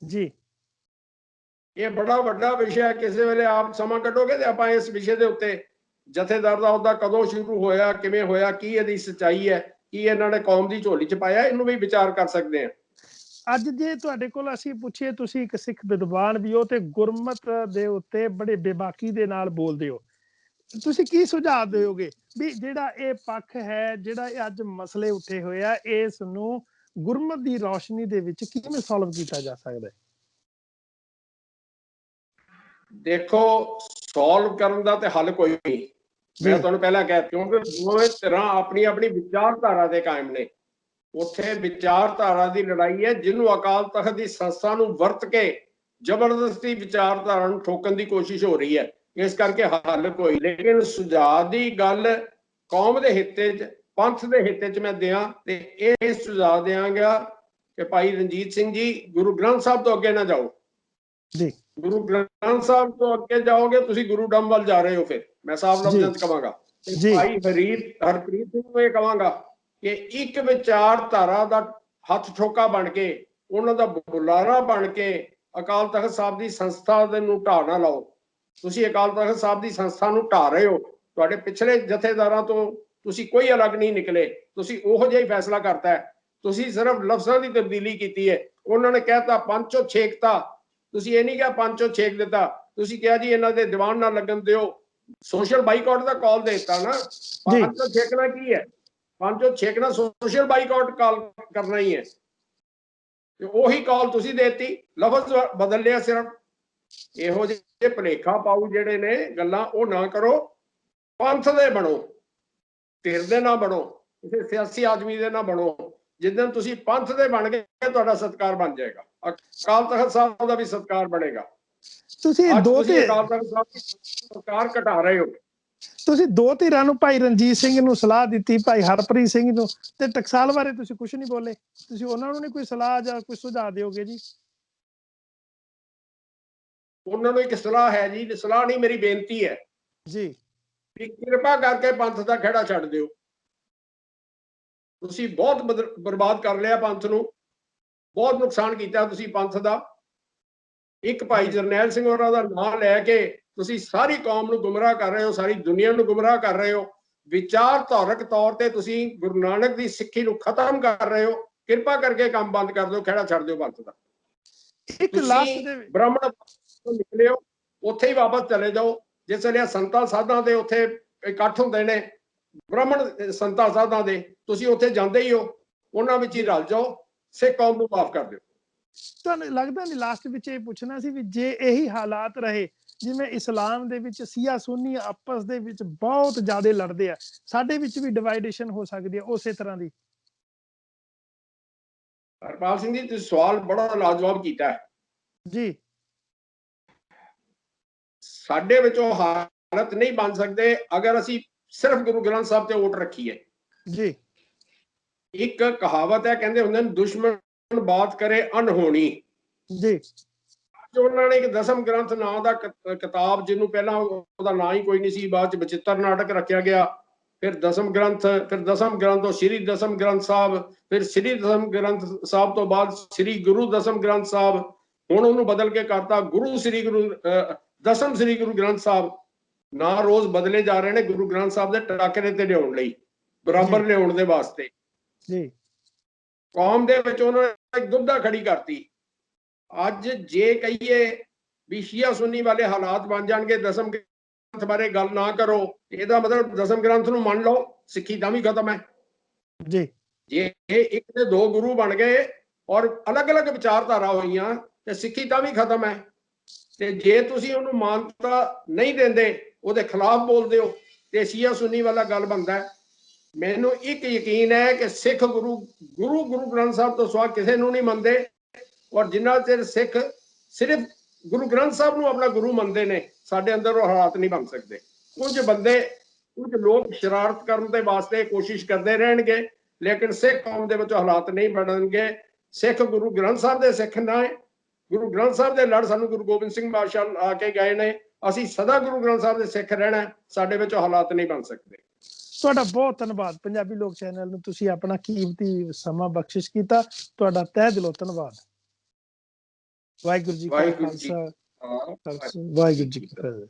Speaker 2: ਜੀ
Speaker 3: ਇਹ ਬੜਾ ਵੱਡਾ ਵਿਸ਼ਾ ਹੈ, ਕਿਸੇ ਵੇਲੇ ਆਪ ਸਮਾਂ ਕੱਢੋਗੇ ਤੇ ਆਪਾਂ ਇਸ ਵਿਸ਼ੇ ਦੇ ਉੱਤੇ ਜਥੇਦਾਰ ਦਾ ਉਹਦਾ ਕਦੋਂ ਸ਼ੁਰੂ ਹੋਇਆ, ਕਿਵੇਂ ਹੋਇਆ, ਕੀ ਇਹਦੀ ਸੱਚਾਈ ਹੈ, ਕੀ ਇਹਨਾਂ ਨੇ ਕੌਮ ਦੀ ਝੋਲੀ ਚ ਪਾਇਆ, ਇਹਨੂੰ ਵੀ ਵਿਚਾਰ ਕਰ ਸਕਦੇ ਹਾਂ।
Speaker 2: ਅੱਜ ਜੇ ਤੁਹਾਡੇ ਕੋਲ ਅਸੀਂ ਪੁੱਛੀਏ, ਤੁਸੀਂ ਇੱਕ ਸਿੱਖ ਵਿਦਵਾਨ ਵੀ ਹੋ ਤੇ ਗੁਰਮਤ ਦੇ ਉੱਤੇ ਬੜੇ ਬੇਬਾਕੀ ਦੇ ਨਾਲ ਬੋਲਦੇ ਹੋ, ਤੁਸੀਂ ਕੀ ਸੁਝਾਅ ਦਿਓਗੇ ਵੀ ਜਿਹੜਾ ਇਹ ਪੱਖ ਹੈ, ਜਿਹੜਾ ਇਹ ਅੱਜ ਮਸਲੇ ਉੱਠੇ ਹੋਏ ਆ, ਇਸ ਨੂੰ ਗੁਰਮਤ ਦੀ ਰੌਸ਼ਨੀ ਦੇ ਵਿੱਚ ਕਿਵੇਂ ਸੋਲਵ ਕੀਤਾ ਜਾ ਸਕਦਾ ਹੈ?
Speaker 3: ਦੇਖੋ, ਸੋਲਵ ਕਰਨ ਦਾ ਤੇ ਹੱਲ ਕੋਈ ਨਹੀਂ। ਮੈਂ ਤੁਹਾਨੂੰ ਪਹਿਲਾਂ ਕਹਿ, ਕਿਉਂਕਿ ਦੋਵੇਂ ਤਰ੍ਹਾਂ ਆਪਣੀ ਆਪਣੀ ਵਿਚਾਰਧਾਰਾ ਦੇ ਕਾਇਮ ਨੇ। ਉੱਥੇ ਵਿਚਾਰਧਾਰਾ ਦੀ ਲੜਾਈ ਹੈ, ਜਿਹਨੂੰ ਅਕਾਲ ਤਖਤ ਦੀ ਸੰਸਥਾ ਨੂੰ ਵਰਤ ਕੇ ਜ਼ਬਰਦਸਤੀ ਵਿਚਾਰਧਾਰਾ ਨੂੰ ਠੋਕਣ ਦੀ ਕੋਸ਼ਿਸ਼ ਹੋ ਰਹੀ ਹੈ। ਇਸ ਕਰਕੇ ਹੱਲ ਕੋਈ, ਲੇਕਿਨ ਸੁਝਾਅ ਦੀ ਗੱਲ ਕੌਮ ਦੇ ਹਿੱਤੇ 'ਚ, ਪੰਥ ਦੇ ਹਿੱਤੇ 'ਚ ਮੈਂ ਦਿਆਂ ਤੇ ਇਹ ਸੁਝਾਅ ਦਿਆਂਗਾ ਕਿ ਭਾਈ ਰਣਜੀਤ ਸਿੰਘ ਜੀ, ਗੁਰੂ ਗ੍ਰੰਥ ਸਾਹਿਬ ਤੋਂ ਅੱਗੇ ਨਾ ਜਾਓ
Speaker 2: ਜੀ।
Speaker 3: ਗੁਰੂ ਗ੍ਰੰਥ ਸਾਹਿਬ ਤੋਂ ਅੱਗੇ ਜਾਓਗੇ ਤੁਸੀਂ ਗੁਰੂ ਡੰਮ ਵੱਲ ਜਾ ਰਹੇ ਹੋ। ਫਿਰ ਮੈਂ ਸਾਫ਼ ਲਫ਼ਜ਼ਾਂ 'ਚ ਕਹਾਂਗਾ, ਭਾਈ ਹਰਪ੍ਰੀਤ ਸਿੰਘ ਨੂੰ ਇਹ ਕਹਾਂਗਾ ਕਿ ਇੱਕ ਵਿਚਾਰਧਾਰਾ ਦਾ ਹੱਥ ਠੋਕਾ ਬਣ ਕੇ, ਉਹਨਾਂ ਦਾ ਬੁਲਾਰਾ ਬਣ ਕੇ ਅਕਾਲ ਤਖਤ ਸਾਹਿਬ ਦੀ ਸੰਸਥਾ ਦੇ ਨੂੰ ਢਾਹ ਨਾ ਲਾਓ। ਤੁਸੀਂ ਅਕਾਲ ਤਖਤ ਸਾਹਿਬ ਦੀ ਸੰਸਥਾ ਨੂੰ ਢਾਹ ਰਹੇ ਹੋ। ਤੁਹਾਡੇ ਪਿਛਲੇ ਜਥੇਦਾਰਾਂ ਤੋਂ ਤੁਸੀਂ ਕੋਈ ਅਲੱਗ ਨਹੀਂ ਨਿਕਲੇ, ਤੁਸੀਂ ਉਹੋ ਜਿਹਾ ਹੀ ਫੈਸਲਾ ਕਰਤਾ ਹੈ। ਤੁਸੀਂ ਸਿਰਫ ਲਫ਼ਜ਼ਾਂ ਦੀ ਤਬਦੀਲੀ ਕੀਤੀ ਹੈ। ਉਹਨਾਂ ਨੇ ਕਹਿਤਾ ਪੰਚੋ ਛੇਕਤਾ, ਤੁਸੀਂ ਇਹ ਨਹੀਂ ਕਿਹਾ ਪੰਚੋ ਛੇਕ ਦਿੱਤਾ, ਤੁਸੀਂ ਕਿਹਾ ਜੀ ਇਹਨਾਂ ਦੇ ਦੀਵਾਨ ਨਾ ਲੱਗਣ ਦਿਓ। ਸੋਸ਼ਲ ਬਾਈਕਾਟ ਦਾ ਕਾਲ ਦੇ ਦਿੱਤਾ ਨਾ। ਪੰਚੋ ਛੇਕਣਾ ਕੀ ਹੈ? ਪੰਚੋ ਛੇਕਣਾ ਸੋਸ਼ਲ ਬਾਈਕਾਟ ਕਾਲ ਕਰਨਾ ਹੀ ਹੈ। ਤੇ ਉਹੀ ਕਾਲ ਤੁਸੀਂ ਦੇਤੀ, ਲਫ਼ਜ਼ ਬਦਲ ਲਿਆ ਸਿਰਫ। ਇਹੋ ਜਿਹੇ ਭੁਲੇਖਾ ਪਾਉ ਜਿਹੜੇ ਨੇ ਗੱਲਾਂ, ਉਹ ਨਾ ਕਰੋ। ਪੰਥ ਦੇ ਬਣੋ, ਧਿਰ ਦੇ ਨਾ ਬਣੋ, ਕਿਸੇ ਸਿਆਸੀ ਆਦਮੀ ਦੇ ਨਾ ਬਣੋ। ਜਿੱਦਣ ਤੁਸੀਂ ਪੰਥ ਦੇ ਬਣ ਗਏ, ਤੁਹਾਡਾ ਸਤਿਕਾਰ ਬਣ ਜਾਏਗਾ, ਅਕਾਲ ਤਖਤ ਸਾਹਿਬ ਦਾ ਵੀ ਸਤਿਕਾਰ ਬਣੇਗਾ। ਤੁਸੀਂ ਅਕਾਲ ਤਖਤ ਸਾਹਿਬ ਦੀ ਸਤਿਕਾਰ ਘਟਾ ਰਹੇ ਹੋ।
Speaker 2: ਤੁਸੀਂ ਦੋ ਧਿਰਾਂ ਨੂੰ, ਭਾਈ ਰਣਜੀਤ ਸਿੰਘ ਨੂੰ ਸਲਾਹ ਦਿੱਤੀ, ਭਾਈ ਹਰਪ੍ਰੀਤ ਸਿੰਘ ਨੂੰ, ਤੇ ਟਕਸਾਲ ਬਾਰੇ ਤੁਸੀਂ ਕੁਝ ਨਹੀਂ ਬੋਲੇ। ਤੁਸੀਂ ਉਹਨਾਂ ਨੂੰ ਨਹੀਂ ਕੋਈ ਸਲਾਹ ਜਾਂ ਕੋਈ ਸੁਝਾਅ ਦਿਓਗੇ ਜੀ?
Speaker 3: ਉਹਨਾਂ ਨੂੰ ਇੱਕ ਸਲਾਹ ਹੈ ਜੀ, ਸਲਾਹ ਨਹੀਂ, ਮੇਰੀ ਬੇਨਤੀ ਹੈ
Speaker 2: ਜੀ
Speaker 3: ਕਿ ਕਿਰਪਾ ਕਰਕੇ ਪੰਥ ਦਾ ਖਹਿੜਾ ਛੱਡ ਦਿਓ। ਤੁਸੀਂ ਬਹੁਤ ਬਰਬਾਦ ਕਰ ਲਿਆ ਪੰਥ ਨੂੰ, ਬਹੁਤ ਨੁਕਸਾਨ ਕੀਤਾ ਤੁਸੀਂ ਪੰਥ ਦਾ। ਇੱਕ ਭਾਈ ਜਰਨੈਲ ਸਿੰਘ ਹੋਰਾਂ ਦਾ ਨਾਮ ਲੈ ਕੇ ਤੁਸੀਂ ਸਾਰੀ ਕੌਮ ਨੂੰ ਗੁੰਮਰਾਹ ਕਰ ਰਹੇ ਹੋ, ਸਾਰੀ ਦੁਨੀਆ ਨੂੰ ਗੁੰਮਰਾਹ ਕਰ ਰਹੇ ਹੋ। ਵਿਚਾਰਧਾਰਕ ਤੌਰ ਤੇ ਤੁਸੀਂ ਗੁਰੂ ਨਾਨਕ ਦੀ ਸਿੱਖੀ ਨੂੰ ਖਤਮ ਕਰ ਰਹੇ ਹੋ। ਕਿਰਪਾ ਕਰਕੇ ਕੰਮ ਬੰਦ ਕਰ ਦਿਓ, ਖਹਿੜਾ ਛੱਡ ਦਿਓ ਪੰਥ ਦਾ।
Speaker 2: ਇੱਕ ਲਾਸਟ ਦੇ
Speaker 3: ਬ੍ਰਾਹਮਣ ਤੋਂ ਨਿਕਲੇ ਹੋ, ਉੱਥੇ ਹੀ ਵਾਪਸ ਚਲੇ ਜਾਓ। ਜਿਸ ਵੇਲੇ ਸੰਤਾਂ ਸਾਧਾਂ ਦੇ ਉੱਥੇ ਇਕੱਠ ਹੁੰਦੇ ਨੇ, ਬ੍ਰਾਹਮਣ ਸੰਤਾਂ ਸਾਧਾਂ ਦੇ, ਤੁਸੀਂ ਉੱਥੇ ਜਾਂਦੇ ਹੀ ਹੋ, ਉਹਨਾਂ ਵਿੱਚ ਹੀ ਰਲ ਜਾਓ। ਸਿੱਖ ਕੌਮ ਨੂੰ ਮਾਫ ਕਰ ਦਿਓ।
Speaker 2: ਤੁਹਾਨੂੰ ਲੱਗਦਾ ਨਹੀਂ, ਲਾਸਟ ਵਿੱਚ ਇਹ ਪੁੱਛਣਾ ਸੀ ਵੀ ਜੇ ਇਹੀ ਹਾਲਾਤ ਰਹੇ, ਜਿਵੇਂ ਇਸਲਾਮ ਦੇ ਵਿੱਚ ਸ਼ੀਆ ਸੁੰਨੀ ਆਪਸ ਦੇ ਵਿੱਚ ਬਹੁਤ ਜ਼ਿਆਦਾ ਲੜਦੇ ਆ, ਸਾਡੇ ਵਿੱਚ ਵੀ ਡਿਵਾਈਡੇਸ਼ਨ ਹੋ ਸਕਦੀ ਹੈ ਉਸੇ ਤਰ੍ਹਾਂ ਦੀ?
Speaker 3: ਹਰਪਾਲ ਸਿੰਘ ਜੀ, ਤੁਸੀਂ ਸਵਾਲ ਬੜਾ ਲਾਜਵਾਬ ਕੀਤਾ ਹੈ
Speaker 2: ਜੀ।
Speaker 3: ਸਾਡੇ ਵਿੱਚ ਉਹ ਹਾਲਤ ਨਹੀਂ ਬਣ ਸਕਦੇ ਅਗਰ ਅਸੀਂ ਸਿਰਫ ਗੁਰੂ ਗ੍ਰੰਥ ਸਾਹਿਬ ਤੇ ਵੋਟ ਰੱਖੀਏ
Speaker 2: ਜੀ।
Speaker 3: ਇੱਕ ਕਹਾਵਤ ਹੈ, ਕਹਿੰਦੇ ਹੁੰਦੇ ਨੇ ਦੁਸ਼ਮਣ ਬਾਤ ਕਰੇ ਅਨਹੋਣੀ
Speaker 2: ਜੀ।
Speaker 3: ਉਹਨਾਂ ਨੇ ਇੱਕ ਦਸਮ ਗ੍ਰੰਥ ਨਾਂ ਦਾ ਕਿਤਾਬ, ਜਿਹਨੂੰ ਪਹਿਲਾਂ ਉਹਦਾ ਨਾਂ ਹੀ ਕੋਈ ਨਹੀਂ ਸੀ, ਬਾਅਦ ਚ ਬਚਿੱਤਰ ਨਾਟਕ ਰੱਖਿਆ ਗਿਆ, ਫਿਰ ਦਸਮ ਗ੍ਰੰਥ, ਫਿਰ ਦਸਮ ਗ੍ਰੰਥ ਤੋਂ ਸ਼੍ਰੀ ਦਸਮ ਗ੍ਰੰਥ ਸਾਹਿਬ, ਫਿਰ ਸ਼੍ਰੀ ਦਸਮ ਗ੍ਰੰਥ ਸਾਹਿਬ ਤੋਂ ਬਾਅਦ ਸ਼੍ਰੀ ਗੁਰੂ ਦਸਮ ਗ੍ਰੰਥ ਸਾਹਿਬ, ਹੁਣ ਉਹਨੂੰ ਬਦਲ ਕੇ ਕਰਤਾ ਗੁਰੂ ਸ਼੍ਰੀ ਗੁਰੂ ਦਸਮ ਸ਼੍ਰੀ ਗੁਰੂ ਗ੍ਰੰਥ ਸਾਹਿਬ। ਨਾਂ ਰੋਜ਼ ਬਦਲੇ ਜਾ ਰਹੇ ਨੇ ਗੁਰੂ ਗ੍ਰੰਥ ਸਾਹਿਬ ਦੇ ਟਾਕਰੇ ਤੇ ਲਿਆਉਣ ਲਈ, ਬਰਾਬਰ ਲਿਆਉਣ ਦੇ ਵਾਸਤੇ।
Speaker 2: ਜੀ।
Speaker 3: ਕੌਮ ਦੇ ਵਿੱਚ ਉਹਨਾਂ ਨੇ ਇੱਕ ਦੁਬਦਾ ਖੜੀ ਕਰਤੀ। ਅੱਜ ਜੇ ਕਹੀਏ ਵੀ ਸ਼ੀਆ ਸੁੰਨੀ ਵਾਲੇ ਹਾਲਾਤ ਬਣ ਜਾਣਗੇ, ਦਸਮ ਗ੍ਰੰਥ ਬਾਰੇ ਗੱਲ ਨਾ ਕਰੋ, ਇਹਦਾ ਮਤਲਬ ਦਸਮ ਗ੍ਰੰਥ ਨੂੰ ਮੰਨ ਲਓ, ਸਿੱਖੀ ਤਾਂ ਵੀ ਖਤਮ ਹੈ
Speaker 2: ਜੀ।
Speaker 3: ਜੇ ਇੱਕ ਤੇ ਦੋ ਗੁਰੂ ਬਣ ਗਏ ਔਰ ਅਲੱਗ-ਅਲੱਗ ਵਿਚਾਰਧਾਰਾ ਹੋਈਆਂ ਤੇ ਸਿੱਖੀ ਤਾਂ ਵੀ ਖਤਮ ਹੈ। ਤੇ ਜੇ ਤੁਸੀਂ ਉਹਨੂੰ ਮਾਨਤਾ ਨਹੀਂ ਦਿੰਦੇ, ਉਹਦੇ ਖਿਲਾਫ ਬੋਲਦੇ ਹੋ, ਤੇ ਸ਼ੀਆ ਸੁੰਨੀ ਵਾਲਾ ਗੱਲ ਬਣਦਾ ਹੈ। ਮੈਨੂੰ ਇੱਕ ਯਕੀਨ ਹੈ ਕਿ ਸਿੱਖ ਗੁਰੂ ਗ੍ਰੰਥ ਸਾਹਿਬ ਤੋਂ ਸਿਵਾ ਕਿਸੇ ਨੂੰ ਨਹੀਂ ਮੰਨਦੇ, ਔਰ ਜਿੰਨਾ ਚਿਰ ਸਿੱਖ ਸਿਰਫ ਗੁਰੂ ਗ੍ਰੰਥ ਸਾਹਿਬ ਨੂੰ ਆਪਣਾ ਗੁਰੂ ਮੰਨਦੇ ਨੇ, ਸਾਡੇ ਅੰਦਰ ਉਹ ਹਾਲਾਤ ਨਹੀਂ ਬਣ ਸਕਦੇ। ਕੁਝ ਲੋਕ ਸ਼ਰਾਰਤ ਕਰਨ ਦੇ ਵਾਸਤੇ ਕੋਸ਼ਿਸ਼ ਕਰਦੇ ਰਹਿਣਗੇ, ਲੇਕਿਨ ਸਿੱਖ ਕੌਮ ਦੇ ਵਿੱਚ ਹਾਲਾਤ ਨਹੀਂ ਬਣਨਗੇ। ਸਿੱਖ ਗੁਰੂ ਗ੍ਰੰਥ ਸਾਹਿਬ ਦੇ ਸਿੱਖ ਨਾ ਹੈ, ਗੁਰੂ ਗ੍ਰੰਥ ਸਾਹਿਬ ਦੇ ਲੜ ਸਾਨੂੰ ਗੁਰੂ ਗੋਬਿੰਦ ਸਿੰਘ ਪਾਤਸ਼ਾਹ ਆ ਕੇ ਗਏ ਨੇ, ਅਸੀਂ ਸਦਾ ਗੁਰੂ ਗ੍ਰੰਥ ਸਾਹਿਬ ਦੇ ਸਿੱਖ ਰਹਿਣਾ, ਸਾਡੇ ਵਿੱਚ ਹਾਲਾਤ ਨਹੀਂ ਬਣ ਸਕਦੇ।
Speaker 2: ਤੁਹਾਡਾ ਬਹੁਤ ਧੰਨਵਾਦ। ਪੰਜਾਬੀ ਲੋਕ ਚੈਨਲ ਨੂੰ ਤੁਸੀਂ ਆਪਣਾ ਕੀਮਤੀ ਸਮਾਂ ਬਖਸ਼ਿਸ਼ ਕੀਤਾ, ਤੁਹਾਡਾ ਤਹਿ ਦਿਲੋਂ ਧੰਨਵਾਦ। ਵਾਹਿਗੁਰੂ ਜੀ ਕਾ ਖਾਲਸਾ, ਵਾਹਿਗੁਰੂ ਜੀ ਕੀ ਫਤਿਹ।